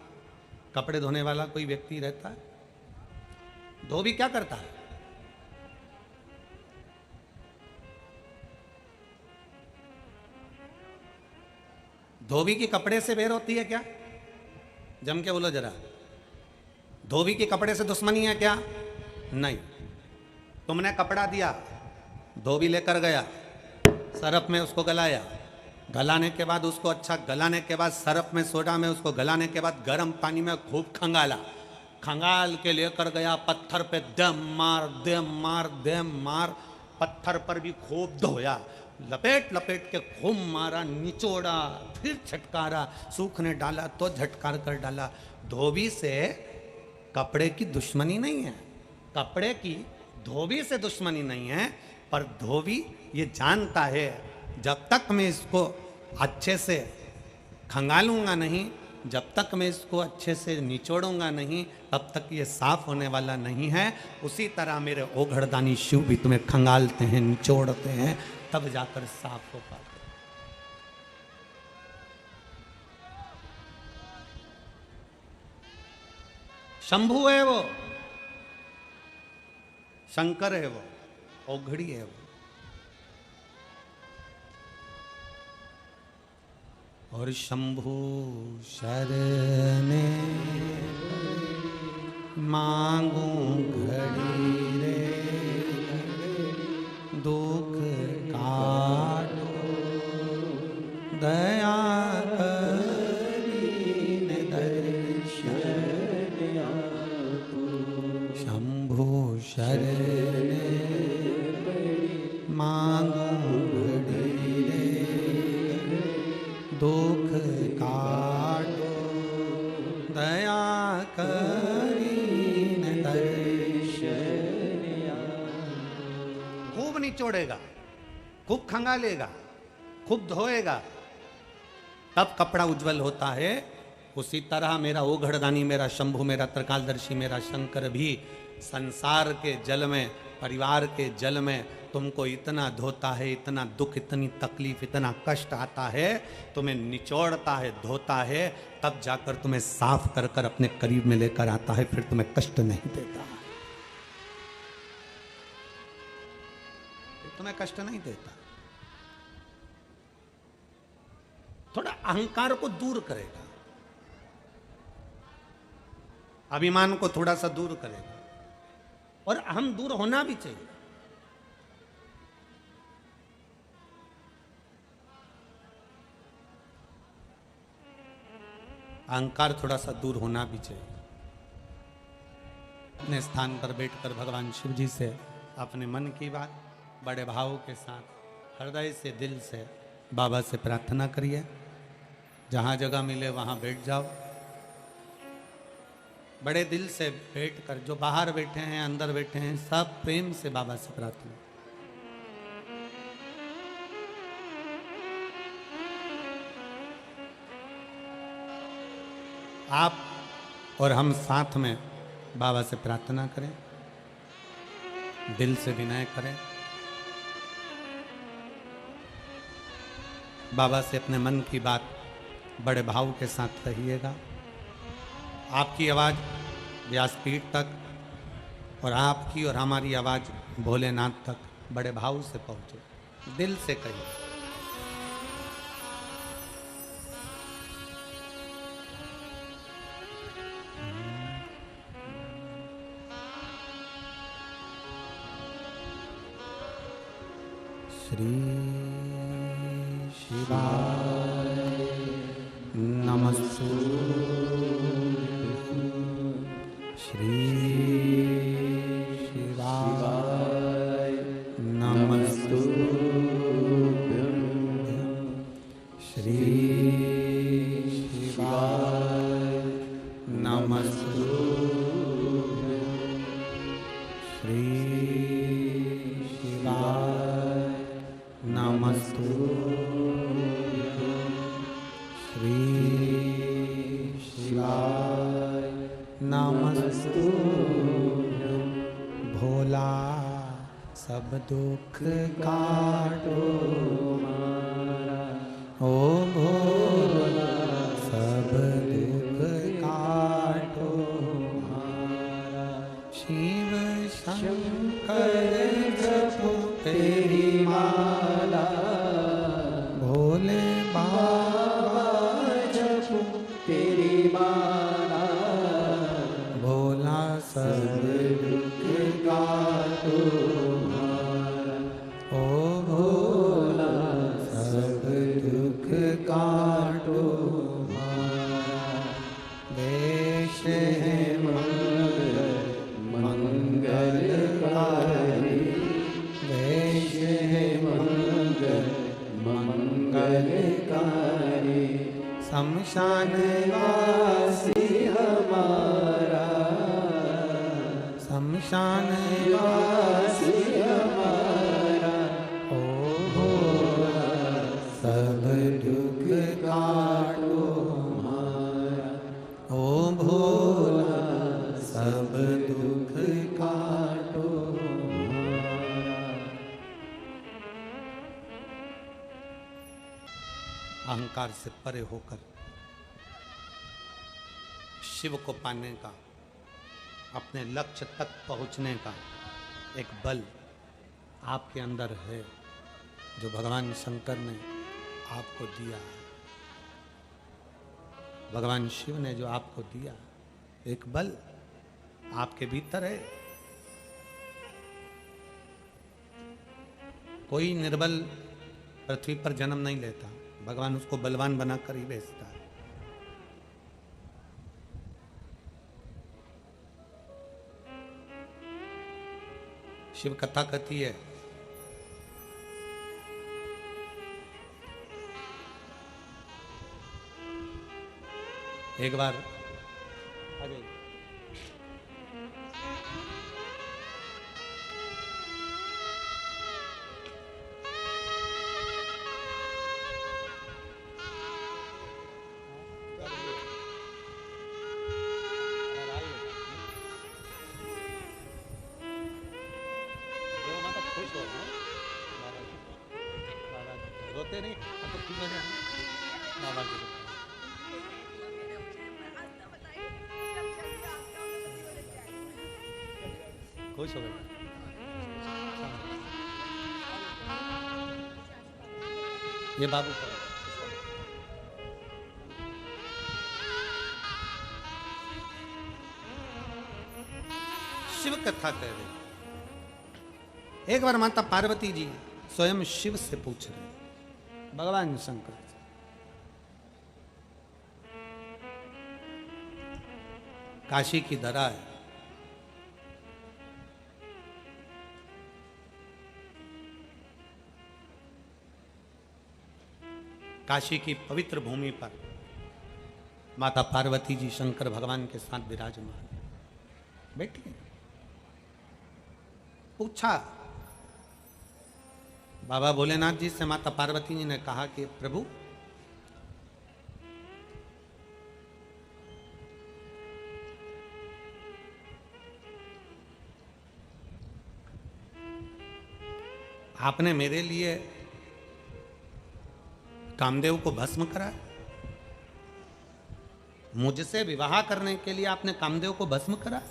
कपड़े धोने वाला कोई व्यक्ति रहता है। धोबी क्या करता है? धोबी की कपड़े से वेर होती है क्या? जम के बोलो जरा। धोबी के कपड़े से दुश्मनी है क्या? नहीं। तुमने कपड़ा दिया, धोबी लेकर गया, सरफ में उसको गलाया, गलाने के बाद उसको अच्छा गलाने के बाद सरफ में सोडा में उसको गलाने के बाद गर्म पानी में खूब खंगाला, खंगाल के लेकर गया पत्थर पे, दम मार दम मार दम मार, पत्थर पर भी खूब धोया, लपेट लपेट के खूब मारा, निचोड़ा, फिर झटकारा, सूखने डाला तो झटकार कर डाला। धोबी से कपड़े की दुश्मनी नहीं है, कपड़े की धोबी से दुश्मनी नहीं है, पर धोबी ये जानता है जब तक मैं इसको अच्छे से खंगालूंगा नहीं, जब तक मैं इसको अच्छे से निचोड़ूंगा नहीं, तब तक ये साफ होने वाला नहीं है। उसी तरह मेरे ओघड़दानी शिव भी तुम्हें खंगालते हैं, निचोड़ते हैं, तब जाकर साफ हो पाते। शंभु है वो, शंकर है वो, ओघड़ी है वो। और शंभु शरणे मांगू घड़ी रे, दुख काटो दया करीन दर्शन शंभु शरणे मांगू घड़ी रे, दुख काटो दया करीन दर्शन। खूब निचोड़ेगा, खूब खंगालेगा, खूब धोएगा, तब कपड़ा उज्जवल होता है। उसी तरह मेरा ओघड़दानी, मेरा शंभु, मेरा त्रिकालदर्शी, मेरा शंकर भी संसार के जल में, परिवार के जल में तुमको इतना धोता है, इतना दुख, इतनी तकलीफ, इतना कष्ट आता है, तुम्हें निचोड़ता है, धोता है, तब जाकर तुम्हें साफ कर कर अपने करीब में लेकर आता है, फिर तुम्हें कष्ट नहीं देता, तुम्हें कष्ट नहीं देता। थोड़ा अहंकार को दूर करेगा, अभिमान को थोड़ा सा दूर करेगा, और अहम दूर होना भी चाहिए। अहंकार थोड़ा सा दूर होना भी चाहिए। अपने स्थान पर बैठकर भगवान शिव जी से अपने मन की बात बड़े भाव के साथ, हृदय से, दिल से बाबा से प्रार्थना करिए। जहाँ जगह मिले वहाँ बैठ जाओ। बड़े दिल से बैठ कर, जो बाहर बैठे हैं अंदर बैठे हैं, सब प्रेम से बाबा से प्रार्थना। आप और हम साथ में बाबा से प्रार्थना करें, दिल से विनय करें, बाबा से अपने मन की बात बड़े भाव के साथ कहिएगा। आपकी आवाज़ व्यासपीठ तक और आपकी और हमारी आवाज़ भोलेनाथ तक बड़े भाव से पहुँचे, दिल से कहिए। श्री शिवाय नमस्तु। श्री शिवाय नमस्तु। श्री शिवाय नमस्तु। श्री शिवाय नमस्तु। श्री शिवाय नमस्तु। भोला सब दुख काटो मारा, ओ भोला सब दुख काटो मारा। शिव शंकर जपो तेरी माला, भोले बाबा जपो तेरी माला। भोला सब दुख काटो मारा, ओ भोला सब दुख काटो मारा। वेश है मंगलकारी, वेश है मंगलकारी। शमशान वासी हमारा, शमशान वासी हमारा। ओ भोला सब दुख काटो हमारा, ओ भोला सब दुख काटो हमारा। अहंकार से परे होकर शिव को पाने का, अपने लक्ष्य तक पहुंचने का एक बल आपके अंदर है, जो भगवान शंकर ने आपको दिया है। भगवान शिव ने जो आपको दिया एक बल आपके भीतर है। कोई निर्बल पृथ्वी पर जन्म नहीं लेता, भगवान उसको बलवान बनाकर ही भेजता है। शिव कथा कहती है, एक बार आ जाइए। रोते नहीं तो खुश हो जाए बाबा जी। खुश हो गए। ये बाबू शिव कथा कह रहे। एक बार माता पार्वती जी स्वयं शिव से पूछ रहे, भगवान शंकर से, काशी की धरा है, काशी की पवित्र भूमि पर माता पार्वती जी शंकर भगवान के साथ विराजमान बैठे। पूछा बाबा भोलेनाथ जी से, माता पार्वती जी ने कहा कि प्रभु आपने मेरे लिए कामदेव को भस्म करा, मुझसे विवाह करने के लिए आपने कामदेव को भस्म करा।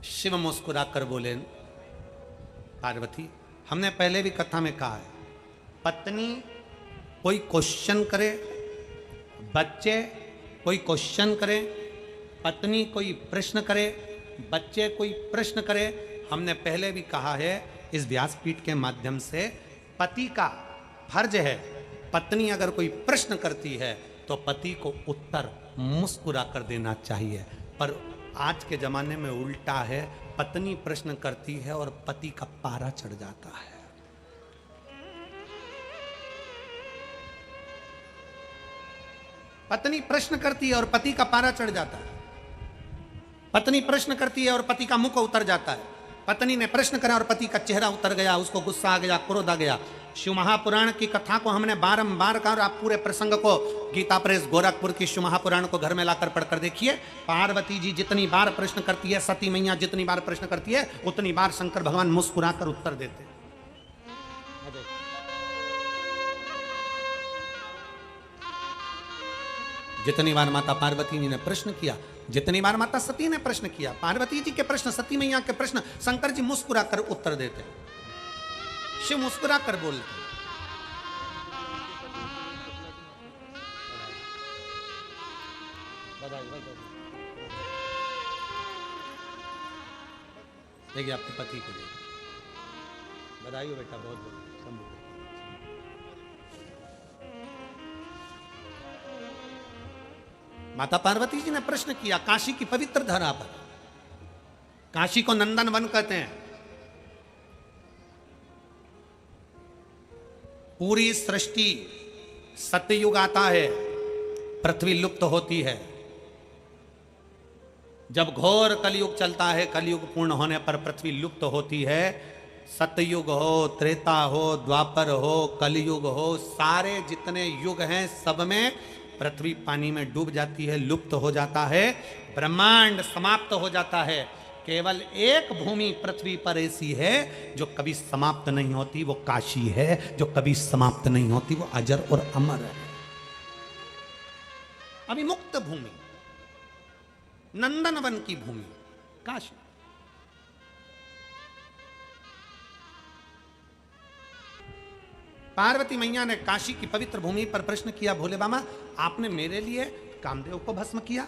शिव मुस्कुराकर बोले, पार्वती हमने पहले भी कथा में कहा है, पत्नी कोई क्वेश्चन करे, बच्चे कोई क्वेश्चन करे, पत्नी कोई प्रश्न करे, बच्चे कोई प्रश्न करे, हमने पहले भी कहा है इस व्यासपीठ के माध्यम से, पति का फर्ज है, पत्नी अगर कोई प्रश्न करती है तो पति को उत्तर मुस्कुरा कर देना चाहिए। पर आज के जमाने में उल्टा है, पत्नी प्रश्न करती है और पति का पारा चढ़ जाता है। पत्नी प्रश्न करती है और पति का पारा चढ़ जाता है। पत्नी प्रश्न करती है और पति का मुख उतर जाता है। पत्नी ने प्रश्न करा और पति का चेहरा उतर गया, उसको गुस्सा आ गया, क्रोध आ गया। शिव महापुराण की कथा को हमने बारंबार कहा और आप पूरे प्रसंग को गीता प्रेस गोरखपुर की शिव महापुराण को घर में लाकर पढ़कर देखिए। पार्वती जी जितनी बार प्रश्न करती है, सती मैया जितनी बार प्रश्न करती है, उतनी बार शंकर भगवान मुस्कुराकर उत्तर देते हैं। जितनी बार माता पार्वती जी ने प्रश्न किया, जितनी बार माता सती ने प्रश्न किया, पार्वती जी के प्रश्न, सती मैया के प्रश्न, शंकर जी मुस्कुराकर उत्तर देते, शिव मुस्कुराकर बोलते। देखिए आपके पति को देखिए, बधाई हो बेटा, बहुत बहुत। माता पार्वती जी ने प्रश्न किया काशी की पवित्र धरा पर, काशी को नंदन वन कहते हैं, पूरी सृष्टि सत्ययुग आता है, पृथ्वी लुप्त होती है, जब घोर कलयुग चलता है, कलयुग पूर्ण होने पर पृथ्वी लुप्त होती है। सतयुग हो, त्रेता हो, द्वापर हो, कलयुग हो, सारे जितने युग हैं सब में पृथ्वी पानी में डूब जाती है, लुप्त हो जाता है, ब्रह्मांड समाप्त हो जाता है। केवल एक भूमि पृथ्वी पर ऐसी है जो कभी समाप्त नहीं होती, वो काशी है। जो कभी समाप्त नहीं होती, वो अजर और अमर है, अभी मुक्त भूमि, नंदनवन की भूमि काशी। पार्वती मैया ने काशी की पवित्र भूमि पर प्रश्न किया, भोले बाबा आपने मेरे लिए कामदेव को भस्म किया,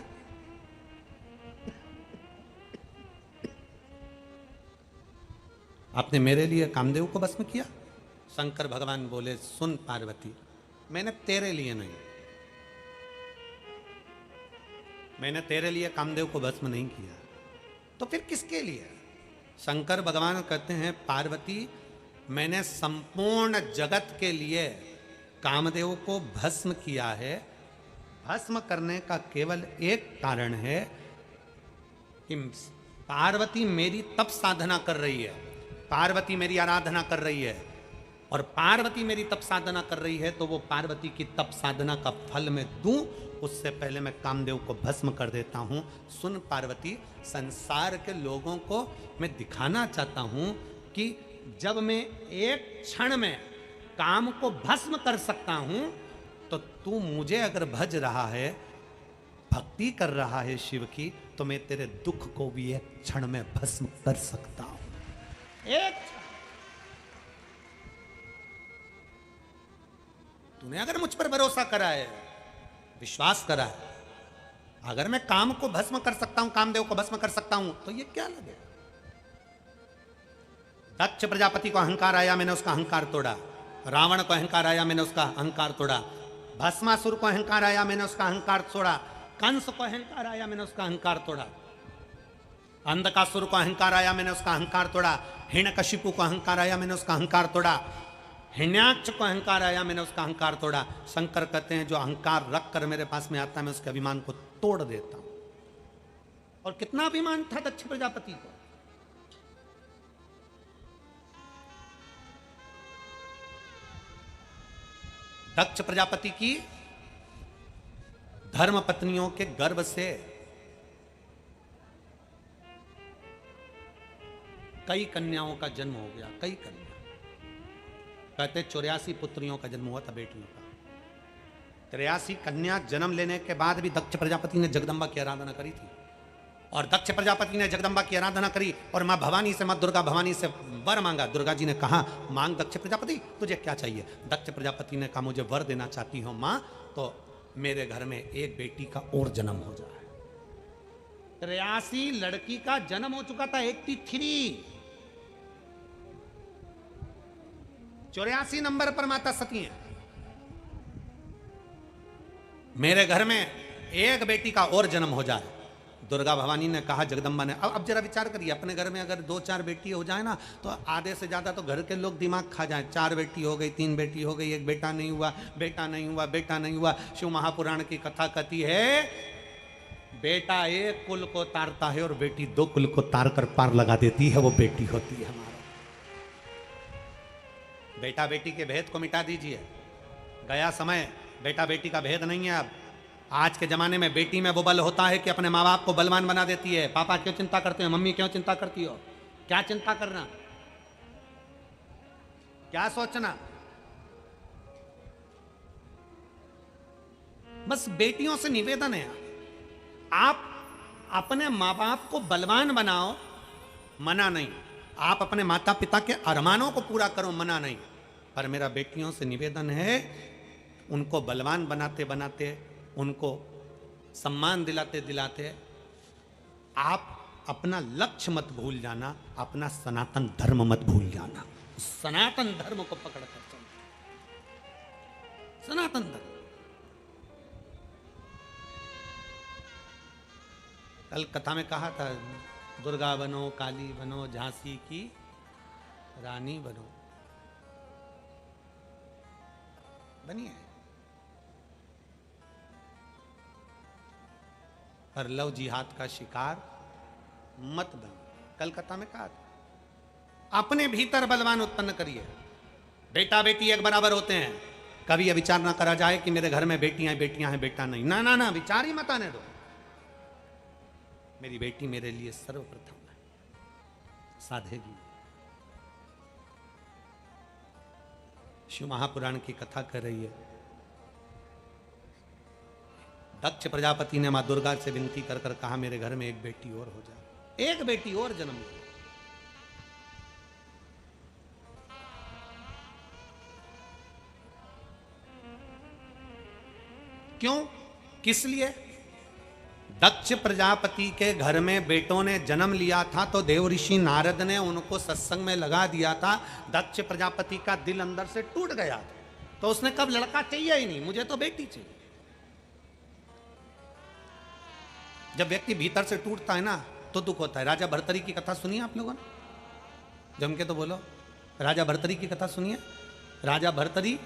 आपने मेरे लिए कामदेव को भस्म किया। शंकर भगवान बोले, सुन पार्वती, मैंने तेरे लिए नहीं, मैंने तेरे लिए कामदेव को भस्म नहीं किया, तो फिर किसके लिए? शंकर भगवान कहते हैं, पार्वती मैंने संपूर्ण जगत के लिए कामदेव को भस्म किया है। भस्म करने का केवल एक कारण है कि पार्वती मेरी तप साधना कर रही है, पार्वती मेरी आराधना कर रही है, और पार्वती मेरी तप साधना कर रही है तो वो पार्वती की तप साधना का फल मैं दूं, उससे पहले मैं कामदेव को भस्म कर देता हूं। सुन पार्वती, संसार के लोगों को मैं दिखाना चाहता हूं कि जब मैं एक क्षण में काम को भस्म कर सकता हूं, तो तू मुझे अगर भज रहा है, भक्ति कर रहा है शिव की, तो मैं तेरे दुख को भी एक क्षण में भस्म कर सकता हूं। एक तूने अगर मुझ पर भरोसा करा है, विश्वास करा है, अगर मैं काम को भस्म कर सकता हूं, कामदेव को भस्म कर सकता हूं, तो ये क्या लगे? दक्ष प्रजापति को अहंकार आया, मैंने उसका अहंकार तोड़ा। रावण को अहंकार आया, मैंने उसका अहंकार तोड़ा। भस्मासुर को अहंकार आया, मैंने उसका अहंकार तोड़ा। कंस को अहंकार आया, मैंने उसका अहंकार तोड़ा। अंधकासुर को अहंकार आया, मैंने उसका अहंकार तोड़ा। हिरण्यकशिपु को अहंकार आया, मैंने उसका अहंकार तोड़ा। हिरण्याक्ष को अहंकार आया, मैंने उसका अहंकार तोड़ा। शंकर कहते हैं जो अहंकार रख कर मेरे पास में आता है मैं उसके अभिमान को तोड़ देता हूं। और कितना अभिमान था दक्ष प्रजापति को। दक्ष प्रजापति की धर्म पत्नियों के गर्भ से कई कन्याओं का जन्म हो गया, कई कन्या। कहते 84 पुत्रियों का जन्म हुआ था, बेटियों का। 83 कन्या जन्म लेने के बाद भी दक्ष प्रजापति ने जगदम्बा की आराधना करी थी। और दक्ष प्रजापति ने जगदम्बा की आराधना करी और मां भवानी से, मां दुर्गा भवानी से वर मांगा। दुर्गा जी ने कहा मांग दक्ष प्रजापति तुझे क्या चाहिए। दक्ष प्रजापति ने कहा मुझे वर देना चाहती हो मां तो मेरे घर में एक बेटी का और जन्म हो जाए। 83 लड़की का जन्म हो चुका था, 83। 84 नंबर पर माता सती है। मेरे घर में एक बेटी का और जन्म हो जाए। दुर्गा भवानी ने कहा, जगदम्बा ने। अब जरा विचार करिए, अपने घर में अगर 2-4 बेटी हो जाए ना तो आधे से ज्यादा तो घर के लोग दिमाग खा जाए। 4 बेटी हो गई, 3 बेटी हो गई, एक बेटा नहीं हुआ, बेटा नहीं हुआ, बेटा नहीं हुआ। शिव महापुराण की कथा कहती है बेटा एक कुल को तारता है और बेटी 2 कुल को तार कर पार लगा देती है, वो बेटी होती है हमारा। बेटा बेटी के भेद को मिटा दीजिए, गया समय। बेटा बेटी का भेद नहीं है अब। आज के जमाने में बेटी में वो बल होता है कि अपने माँ बाप को बलवान बना देती है। पापा क्यों चिंता करते हो, मम्मी क्यों चिंता करती हो, क्या चिंता करना, क्या सोचना। बस बेटियों से निवेदन है, आप अपने माँ बाप को बलवान बनाओ, मना नहीं। आप अपने माता पिता के अरमानों को पूरा करो, मना नहीं। पर मेरा बेटियों से निवेदन है, उनको बलवान बनाते बनाते, उनको सम्मान दिलाते दिलाते आप अपना लक्ष्य मत भूल जाना, अपना सनातन धर्म मत भूल जाना। सनातन धर्म को पकड़ कर चलना, सनातन धर्म। कल कथा में कहा था दुर्गा बनो, काली बनो, झांसी की रानी बनो, बनिए। पर लव जिहाद का शिकार मत बनो। कलकत्ता में कहा था अपने भीतर बलवान उत्पन्न करिए। बेटा बेटी एक बराबर होते हैं। कभी यह विचार ना करा जाए कि मेरे घर में बेटियां हैं बेटा नहीं। ना ना ना, विचार ही मत आने दो। मेरी बेटी मेरे लिए सर्वप्रथम है, साधेगी। शिव महापुराण की कथा कर रही है। दक्ष प्रजापति ने मां दुर्गा से विनती कर कर कहा मेरे घर में एक बेटी और हो जाए, एक बेटी और जन्म ले। क्यों, किस लिए? दक्ष प्रजापति के घर में बेटों ने जन्म लिया था तो देव ऋषि नारद ने उनको सत्संग में लगा दिया था। दक्ष प्रजापति का दिल अंदर से टूट गया था तो उसने कब लड़का चाहिए ही नहीं, मुझे तो बेटी चाहिए। जब व्यक्ति भीतर से टूटता है ना तो दुख होता है। राजा भर्तरी की कथा सुनिए आप लोगों ने, जम के तो बोलो। राजा भर्तरी की कथा सुनिए। राजा भर्तरी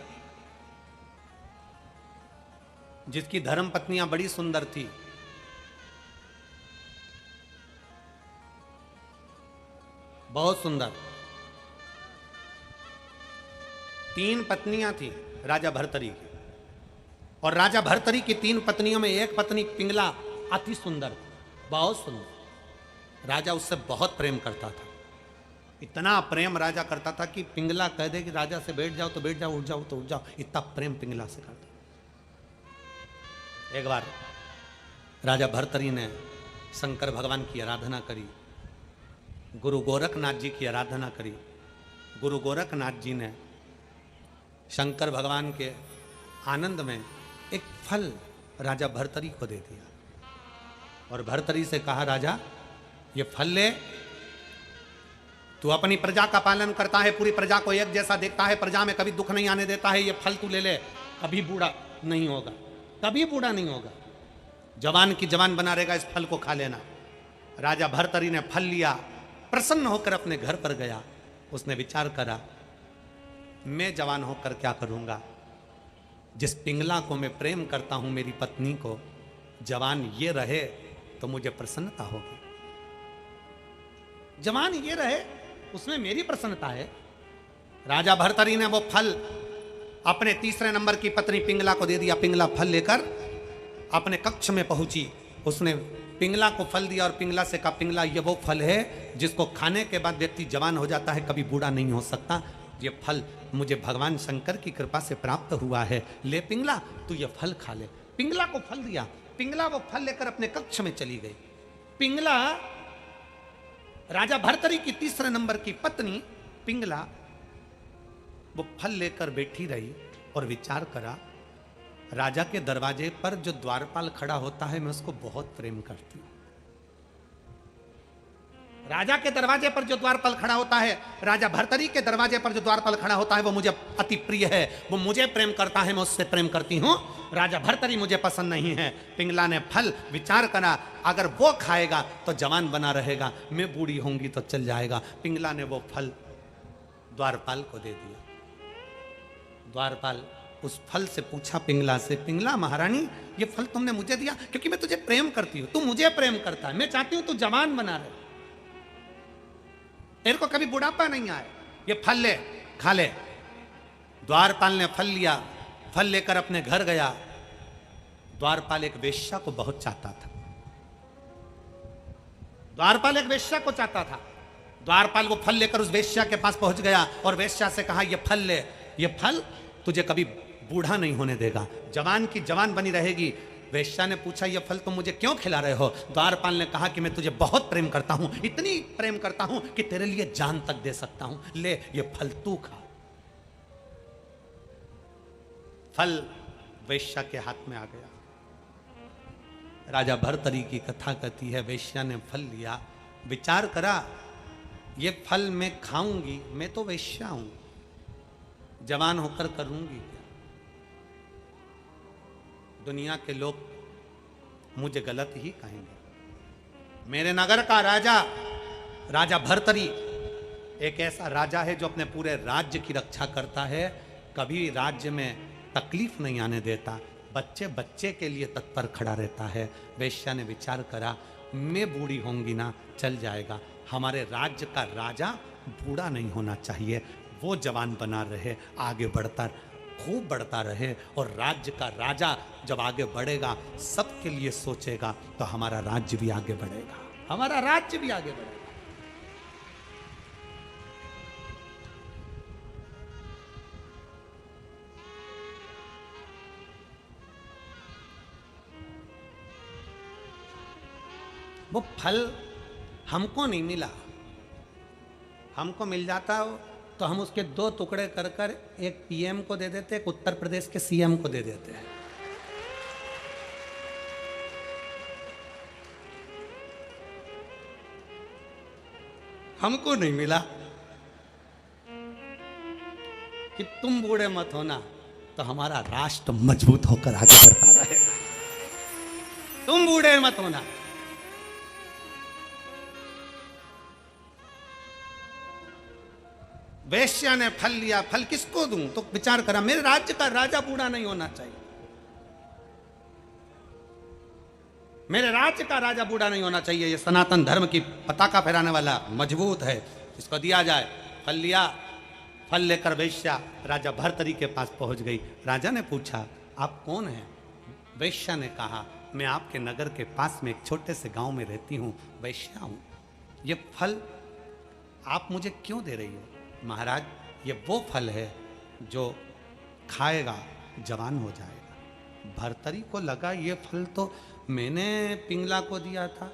जिसकी धर्म पत्नियां बड़ी सुंदर थी, बहुत सुंदर, 3 पत्नियां थी राजा भर्तरी की। और राजा भर्तरी की 3 पत्नियों में एक पत्नी पिंगला अति सुंदर, बहुत सुंदर। राजा उससे बहुत प्रेम करता था। इतना प्रेम राजा करता था कि पिंगला कह दे कि राजा से बैठ जाओ तो बैठ जाओ, उठ जाओ तो उठ जाओ, इतना प्रेम पिंगला से करता। एक बार राजा भर्तरी ने शंकर भगवान की आराधना करी, गुरु गोरखनाथ जी की आराधना करी। गुरु गोरखनाथ जी ने शंकर भगवान के आनंद में एक फल राजा भर्तरी को दे दिया और भर्तरी से कहा राजा ये फल ले, तू अपनी प्रजा का पालन करता है, पूरी प्रजा को एक जैसा देखता है, प्रजा में कभी दुख नहीं आने देता है, ये फल तू ले ले, कभी बूढ़ा नहीं होगा, कभी बूढ़ा नहीं होगा, जवान की जवान बना रहेगा, इस फल को खा लेना। राजा भर्तरी ने फल लिया, प्रसन्न होकर अपने घर पर गया। उसने विचार करा मैं जवान होकर क्या करूंगा? जिस पिंगला को मैं प्रेम करता हूं, मेरी पत्नी को, जवान ये रहे तो मुझे प्रसन्नता होगी। जवान ये रहे उसमें मेरी प्रसन्नता है। राजा भर्तरी ने वो फल अपने तीसरे नंबर की पत्नी पिंगला को दे दिया। पिंगला फल लेकर अपने कक्ष में पहुंची। उसने पिंगला को फल दिया और पिंगला से कहा, पिंगला ये वो फल है जिसको खाने के बाद व्यक्ति जवान हो जाता है, कभी बूढ़ा नहीं हो सकता। ये फल मुझे भगवान शंकर की कृपा से प्राप्त हुआ है, ले पिंगला तू ये फल खा ले। पिंगला को फल दिया। पिंगला वो फल लेकर अपने कक्ष में चली गई। पिंगला राजा भर्तरी की तीसरे नंबर की पत्नी पिंगला वो फल लेकर बैठी रही और विचार करा, राजा के दरवाजे पर जो द्वारपाल खड़ा होता है मैं उसको बहुत प्रेम करती हूं। राजा के दरवाजे पर जो द्वारपाल खड़ा होता है, राजा भर्तरी के दरवाजे पर जो द्वारपाल खड़ा होता है, वो मुझे अति प्रिय है। वो मुझे प्रेम करता है, मैं उससे प्रेम करती हूं। राजा भर्तरी मुझे पसंद नहीं है। पिंगला ने फल विचार करा, अगर वो खाएगा तो जवान बना रहेगा, मैं बूढ़ी होंगी तो चल जाएगा। पिंगला ने वो फल द्वारपाल को दे दिया। द्वारपाल उस फल से पूछा पिंगला से, पिंगला महारानी ये फल तुमने मुझे दिया क्योंकि मैं तुझे प्रेम करती हूं, तू मुझे प्रेम करता है, मैं चाहती हूं तू जवान बना रहे, तेरे को कभी बुढ़ापा नहीं आए, ये फल ले खा ले। द्वारपाल ने फल लिया। फल लेकर अपने घर गया। द्वारपाल एक वेश्या को बहुत चाहता था। द्वारपाल एक वेश्या को चाहता था। द्वारपाल वो फल लेकर उस वेश्या के पास पहुंच गया और वेश्या से कहा, ये फल ले, ये फल तुझे कभी बूढ़ा नहीं होने देगा, जवान की जवान बनी रहेगी। वेश्या ने पूछा, ये फल तुम मुझे क्यों खिला रहे हो? द्वारपाल ने कहा कि मैं तुझे बहुत प्रेम करता हूं, इतनी प्रेम करता हूं कि तेरे लिए जान तक दे सकता हूं, ले ये फल तू खा। फल वेश्या के हाथ में आ गया। राजा भर्तरी की कथा कहती है, वेश्या ने फल लिया, विचार करा, ये फल मैं खाऊंगी, मैं तो वेश्या हूं, जवान होकर करूंगी क्या? दुनिया के लोग मुझे गलत ही कहेंगे। मेरे नगर का राजा, राजा भर्तरी एक ऐसा राजा है जो अपने पूरे राज्य की रक्षा करता है, कभी राज्य में तकलीफ नहीं आने देता, बच्चे बच्चे के लिए तत्पर खड़ा रहता है। वेश्या ने विचार करा, मैं बूढ़ी होंगी ना, चल जाएगा, हमारे राज्य का राजा बूढ़ा नहीं होना चाहिए, वो जवान बना रहे, आगे बढ़ता खूब बढ़ता रहे, और राज्य का राजा जब आगे बढ़ेगा सबके लिए सोचेगा तो हमारा राज्य भी आगे बढ़ेगा, हमारा राज्य भी आगे बढ़ेगा। वो फल हमको नहीं मिला, हमको मिल जाता तो हम उसके 2 टुकड़े कर कर एक पीएम को दे देते, एक उत्तर प्रदेश के सीएम को दे देते हैं। हमको नहीं मिला कि तुम बूढ़े मत होना तो हमारा राष्ट्र मजबूत होकर आगे बढ़ता रहेगा, तुम बूढ़े मत होना। वेश्या ने फल लिया। फल किसको दूं? तो विचार करा, मेरे राज्य का राजा बूढ़ा नहीं होना चाहिए, मेरे राज्य का राजा बूढ़ा नहीं होना चाहिए, ये सनातन धर्म की पताका फहराने वाला मजबूत है, इसको दिया जाए। फल लिया। फल लेकर वेश्या राजा भर्तरी के पास पहुंच गई। राजा ने पूछा, आप कौन हैं? वेश्या ने कहा, मैं आपके नगर के पास में एक छोटे से गांव में रहती हूं, वेश्या हूं, ये फल आप मुझे क्यों दे रही हो? महाराज, ये वो फल है जो खाएगा जवान हो जाएगा। भर्तरी को लगा ये फल तो मैंने पिंगला को दिया था,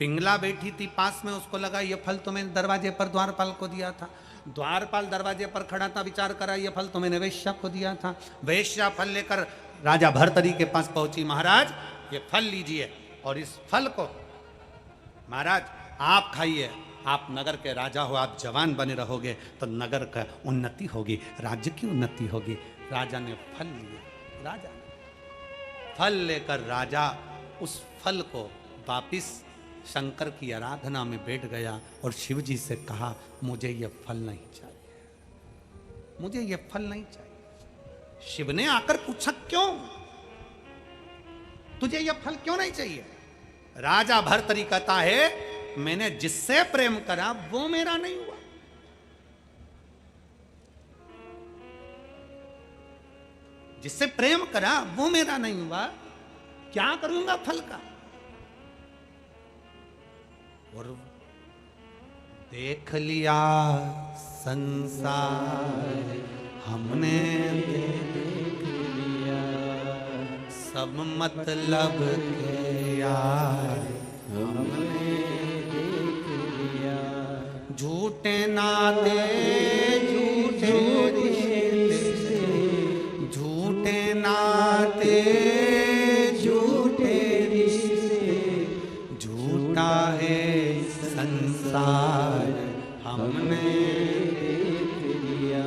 पिंगला बैठी थी पास में, उसको लगा ये फल तो मैंने दरवाजे पर द्वारपाल को दिया था, द्वारपाल दरवाजे पर खड़ा था, विचार करा ये फल तो मैंने वेश्या को दिया था। वेश्या फल लेकर राजा भर्तरी के पास पहुंची, महाराज ये फल लीजिए और इस फल को महाराज आप खाइए, आप नगर के राजा हो, आप जवान बने रहोगे तो नगर का उन्नति होगी, राज्य की उन्नति होगी। राजा ने फल लिया। राजा ने फल लेकर राजा उस फल को वापिस शंकर की आराधना में बैठ गया और शिव जी से कहा, मुझे ये फल नहीं चाहिए। मुझे ये फल नहीं चाहिए। शिव ने आकर पूछा क्यों, तुझे ये फल क्यों नहीं चाहिए? राजा भर्तरी कहता है मैंने जिससे प्रेम करा वो मेरा नहीं हुआ। जिससे प्रेम करा वो मेरा नहीं हुआ, क्या करूंगा फल का? और देख लिया संसार हमने, देख लिया सब मतलब के यार हमने, देख लिया झूठे नाते झूठे रिश्ते, झूठे नाते झूठे रिश्ते, झूठा है संसार हमने देख लिया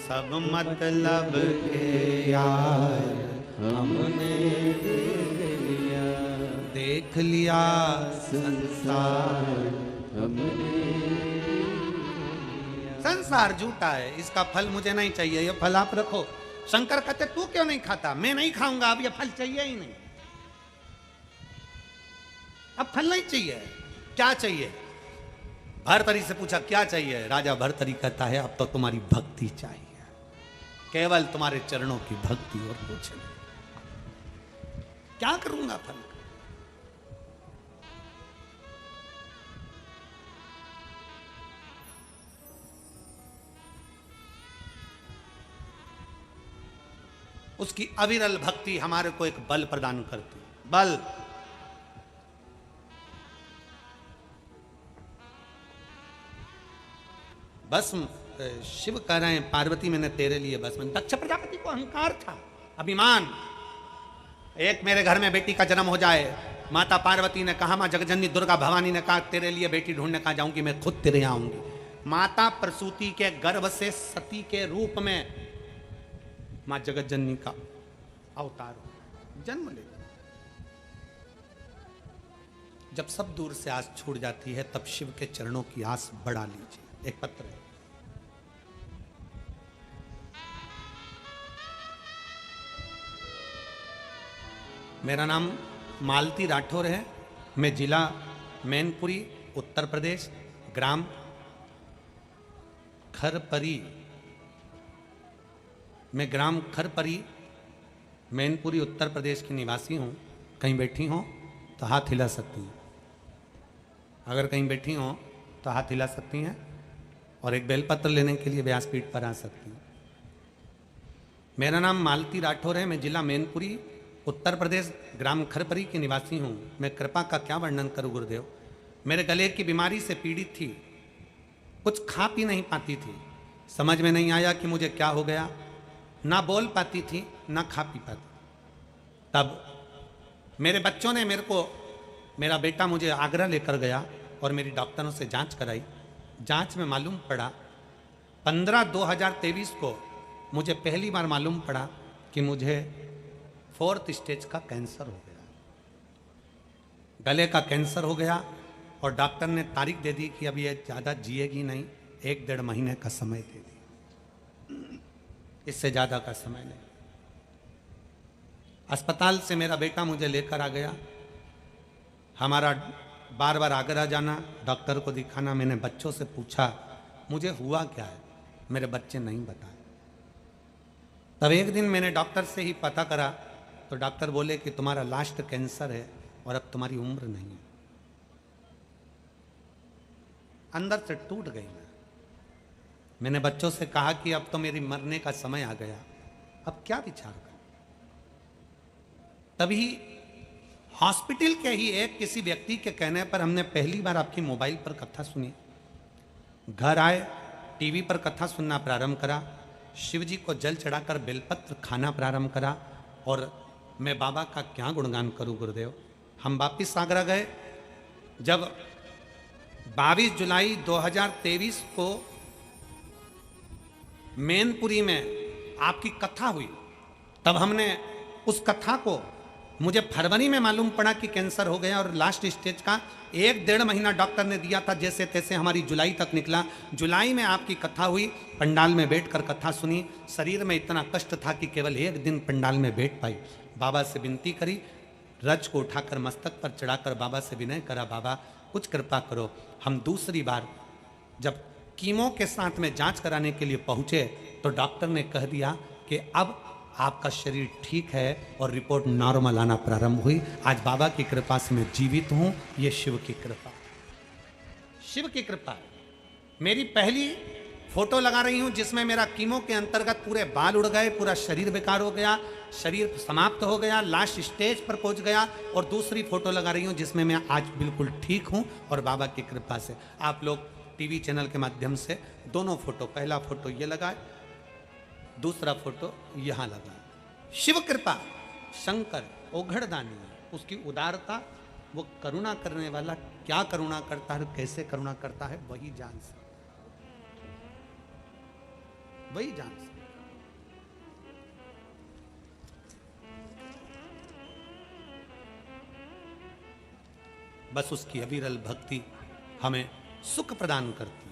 सब मतलब के यार हमने देख लिया संसार हमने। संसार झूठा है, इसका फल मुझे नहीं चाहिए, ये फल आप रखो। शंकर कहते तू क्यों नहीं खाता? मैं नहीं खाऊंगा, अब ये फल चाहिए ही नहीं, अब फल नहीं चाहिए। क्या चाहिए? भर्तरी से पूछा क्या चाहिए? राजा भर्तरी कहता है अब तो तुम्हारी भक्ति चाहिए, केवल तुम्हारे चरणों की भक्ति और कुछ नहीं। क्या करूंगा फल? उसकी अविरल भक्ति हमारे को एक बल प्रदान करती है। बल, भस्म शिव कह रहे हैं पार्वती मैंने तेरे लिए भस्म। दक्ष प्रजापति को अहंकार था, अभिमान। एक मेरे घर में बेटी का जन्म हो जाए, माता पार्वती ने कहा, मां जगजननी दुर्गा भवानी ने कहा तेरे लिए बेटी ढूंढने कहा जाऊंगी, मैं खुद तेरे यहां आऊंगी। माता प्रसूति के गर्भ से सती के रूप में मां जगज्जननी का अवतार जन्म ले। जब सब दूर से आस छूट जाती है तब शिव के चरणों की आस बढ़ा लीजिए। एक पत्र है, मेरा नाम मालती राठौर है, मैं जिला मैनपुरी उत्तर प्रदेश, ग्राम खरपरी, मैं ग्राम खरपरी मैनपुरी उत्तर प्रदेश की निवासी हूँ। कहीं बैठी हो तो हाथ हिला सकती हैं, अगर कहीं बैठी हो तो हाथ हिला सकती हैं, और एक बेलपत्र लेने के लिए व्यासपीठ पर आ सकती हैं। मेरा नाम मालती राठौर है, मैं जिला मैनपुरी उत्तर प्रदेश ग्राम खरपरी की निवासी हूँ। मैं कृपा का क्या वर्णन करूँ गुरुदेव। मेरे गले की बीमारी से पीड़ित थी, कुछ खा पी नहीं पाती थी, समझ में नहीं आया कि मुझे क्या हो गया। ना बोल पाती थी ना खा पी पाती। तब मेरे बच्चों ने मेरे को, मेरा बेटा मुझे आगरा लेकर गया और मेरी डॉक्टरों से जांच कराई। जांच में मालूम पड़ा 15/2/2023 को मुझे पहली बार मालूम पड़ा कि मुझे 4th स्टेज का कैंसर हो गया, गले का कैंसर हो गया। और डॉक्टर ने तारीख दे दी कि अब ये ज़्यादा जिएगी नहीं, 1-1.5 महीने का समय दे दी, इससे ज़्यादा का समय नहीं। अस्पताल से मेरा बेटा मुझे लेकर आ गया। हमारा बार बार आगरा जाना, डॉक्टर को दिखाना। मैंने बच्चों से पूछा मुझे हुआ क्या है, मेरे बच्चे नहीं बताए। तब एक दिन मैंने डॉक्टर से ही पता करा तो डॉक्टर बोले कि तुम्हारा लास्ट कैंसर है और अब तुम्हारी उम्र नहीं है। अंदर से टूट गई मैं। मैंने बच्चों से कहा कि अब तो मेरी मरने का समय आ गया, अब क्या विचार कर। तभी हॉस्पिटल के ही एक किसी व्यक्ति के कहने पर हमने पहली बार आपकी मोबाइल पर कथा सुनी। घर आए, टीवी पर कथा सुनना प्रारंभ करा, शिव जी को जल चढ़ाकर बेलपत्र खाना प्रारंभ करा। और मैं बाबा का क्या गुणगान करूं गुरुदेव। हम वापिस आगरा गए। जब 22 जुलाई 2023 को मैनपुरी में आपकी कथा हुई, तब हमने उस कथा को मुझे फरवरी में मालूम पड़ा कि कैंसर हो गया और लास्ट स्टेज का 1-1.5 महीना डॉक्टर ने दिया था, जैसे तैसे हमारी जुलाई तक निकला। जुलाई में आपकी कथा हुई, पंडाल में बैठकर कथा सुनी। शरीर में इतना कष्ट था कि केवल एक दिन पंडाल में बैठ पाई। बाबा से विनती करी, रज को उठाकर मस्तक पर चढ़ाकर बाबा से विनय करा, बाबा कुछ कृपा करो। हम दूसरी बार जब कीमो के साथ में जांच कराने के लिए पहुंचे तो डॉक्टर ने कह दिया कि अब आपका शरीर ठीक है और रिपोर्ट नॉर्मल आना प्रारंभ हुई। आज बाबा की कृपा से मैं जीवित हूं, ये शिव की कृपा, शिव की कृपा। मेरी पहली फोटो लगा रही हूं जिसमें मेरा कीमो के अंतर्गत पूरे बाल उड़ गए, पूरा शरीर बेकार हो गया, शरीर समाप्त हो गया, लास्ट स्टेज पर पहुंच गया। और दूसरी फोटो लगा रही हूं जिसमें मैं आज बिल्कुल ठीक हूं और बाबा की कृपा से। आप लोग टीवी चैनल के माध्यम से दोनों फोटो, पहला फोटो ये लगाए, दूसरा फोटो यहां लगाए। शिव कृपा, शंकर ओघड़दानी, उसकी उदारता, वो करुणा करने वाला क्या करुणा करता है, कैसे करुणा करता है वही जान सकता, वही जान सकता। बस उसकी अविरल भक्ति हमें सुख प्रदान करती है।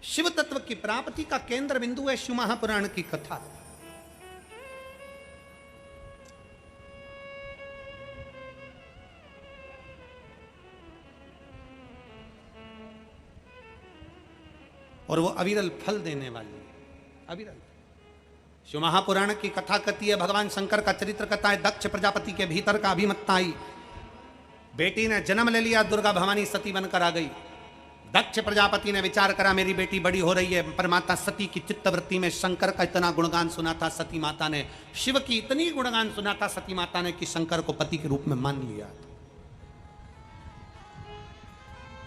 शिव तत्व की प्राप्ति का केंद्र बिंदु है शिव महापुराण की कथा। और वो अविरल फल देने वाली है, अविरल। शिव महापुराण की कथा कहती है, भगवान शंकर का चरित्र कहता है, दक्ष प्रजापति के भीतर का अभिमत्ता आई, बेटी ने जन्म ले लिया, दुर्गा भवानी सती बनकर आ गई। दक्ष प्रजापति ने विचार करा मेरी बेटी बड़ी हो रही है, पर माता सती की चित्तवृत्ति में शंकर का इतना गुणगान सुना था सती माता ने, शिव की इतनी गुणगान सुना था सती माता ने कि शंकर को पति के रूप में मान लिया,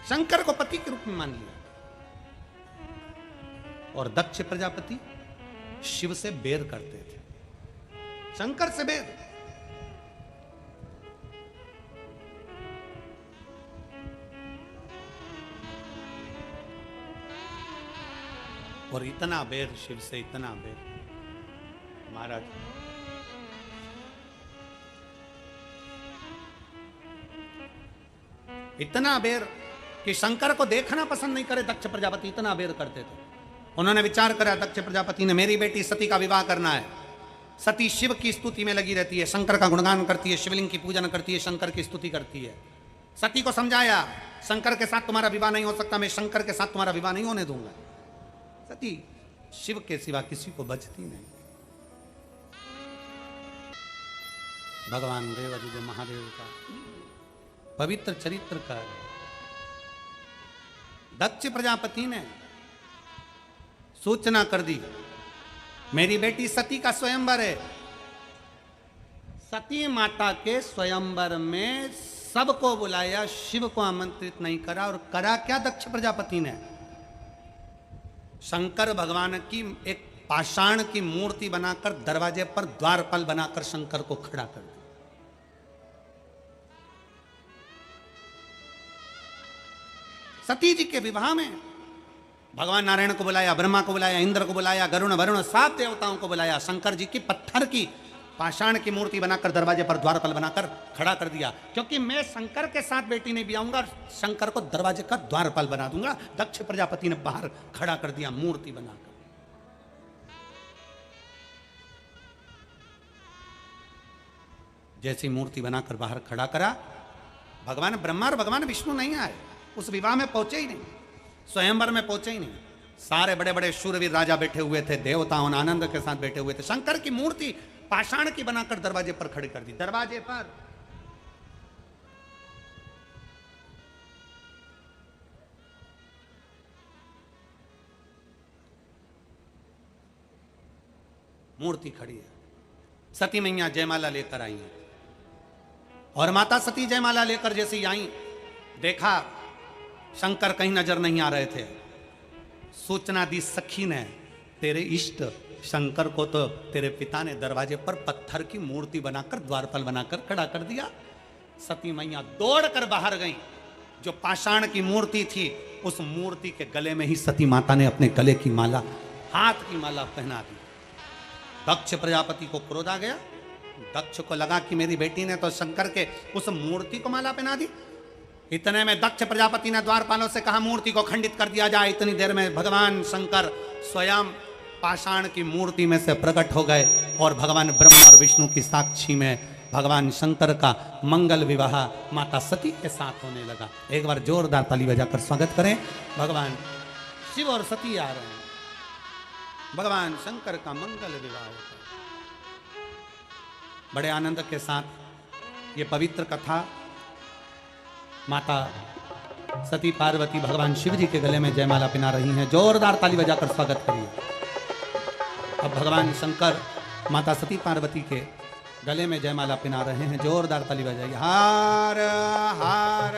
शंकर को पति के रूप में मान लिया। और दक्ष प्रजापति शिव से बैर करते थे, शंकर से बैर। और इतना बैर शिव से, इतना बैर महाराज, इतना बैर कि शंकर को देखना पसंद नहीं करे दक्ष प्रजापति, इतना बैर करते थे। उन्होंने विचार करा दक्ष प्रजापति ने, मेरी बेटी सती का विवाह करना है। सती शिव की स्तुति में लगी रहती है, शंकर का गुणगान करती है, शिवलिंग की पूजन करती है, शंकर की स्तुति करती है। सती को समझाया, शंकर के साथ तुम्हारा विवाह नहीं हो सकता, मैं शंकर के साथ तुम्हारा विवाह नहीं होने दूंगा। सती शिव के सिवा किसी को बचती नहीं। भगवान देवादिदेव महादेव का पवित्र चरित्र का दक्ष प्रजापति ने सूचना कर दी, मेरी बेटी सती का स्वयंवर है। सती माता के स्वयंवर में सबको बुलाया, शिव को आमंत्रित नहीं करा। और करा क्या दक्ष प्रजापति ने, शंकर भगवान की एक पाषाण की मूर्ति बनाकर दरवाजे पर द्वारपाल बनाकर शंकर को खड़ा कर दिया। सती जी के विवाह में भगवान नारायण को बुलाया, ब्रह्मा को बुलाया, इंद्र को बुलाया, गरुण वरुण 7 देवताओं को बुलाया। शंकर जी की पत्थर की पाषाण की मूर्ति बनाकर दरवाजे पर द्वारपाल बनाकर खड़ा कर दिया, क्योंकि मैं शंकर के साथ बेटी नहीं ब्याऊंगा, शंकर को दरवाजे का द्वारपाल बना दूंगा। दक्ष प्रजापति ने बाहर खड़ा कर दिया मूर्ति बनाकर। जैसी मूर्ति बनाकर बाहर खड़ा करा, भगवान ब्रह्मा और भगवान विष्णु नहीं आए, उस विवाह में पहुंचे ही नहीं, स्वयंवर में पहुंचे ही नहीं। सारे बड़े बड़े शूरवीर राजा बैठे हुए थे, देवताओं आनंद के साथ बैठे हुए थे। शंकर की मूर्ति पाषाण की बनाकर दरवाजे पर खड़ी कर दी। दरवाजे पर मूर्ति खड़ी है। सती मैया जयमाला लेकर आई है, और माता सती जयमाला लेकर जैसे आई, देखा शंकर कहीं नजर नहीं आ रहे थे। सूचना दी सखी ने, तेरे इष्ट शंकर को तो तेरे पिता ने दरवाजे पर पत्थर की मूर्ति बनाकर द्वारपाल बनाकर खड़ा कर दिया। सती मैया दौड़कर बाहर गई, जो पाषाण की मूर्ति थी, उस मूर्ति के गले में ही सती माता ने अपने गले की माला, हाथ की माला पहना दी। दक्ष प्रजापति को क्रोध आ गया। दक्ष को लगा कि मेरी बेटी ने तो शंकर के उस मूर्ति को माला पहना दी। इतने में दक्ष प्रजापति ने द्वारपालों से कहा मूर्ति को खंडित कर दिया जाए। इतनी देर में भगवान शंकर स्वयं पाषाण की मूर्ति में से प्रकट हो गए और भगवान ब्रह्मा और विष्णु की साक्षी में भगवान शंकर का मंगल विवाह माता सती के साथ होने लगा। एक बार जोरदार ताली बजाकर स्वागत करें। भगवान शिव और सती आ रहे हैं, भगवान शंकर का मंगल विवाह होता है। बड़े आनंद के साथ ये पवित्र कथा माता सती पार्वती भगवान शिव जी के गले में जयमाला पहना रही हैं। जोरदार ताली बजाकर स्वागत करिए। अब भगवान शंकर माता सती पार्वती के गले में जयमाला पहना रहे हैं। जोरदार ताली बजाइए। हार हार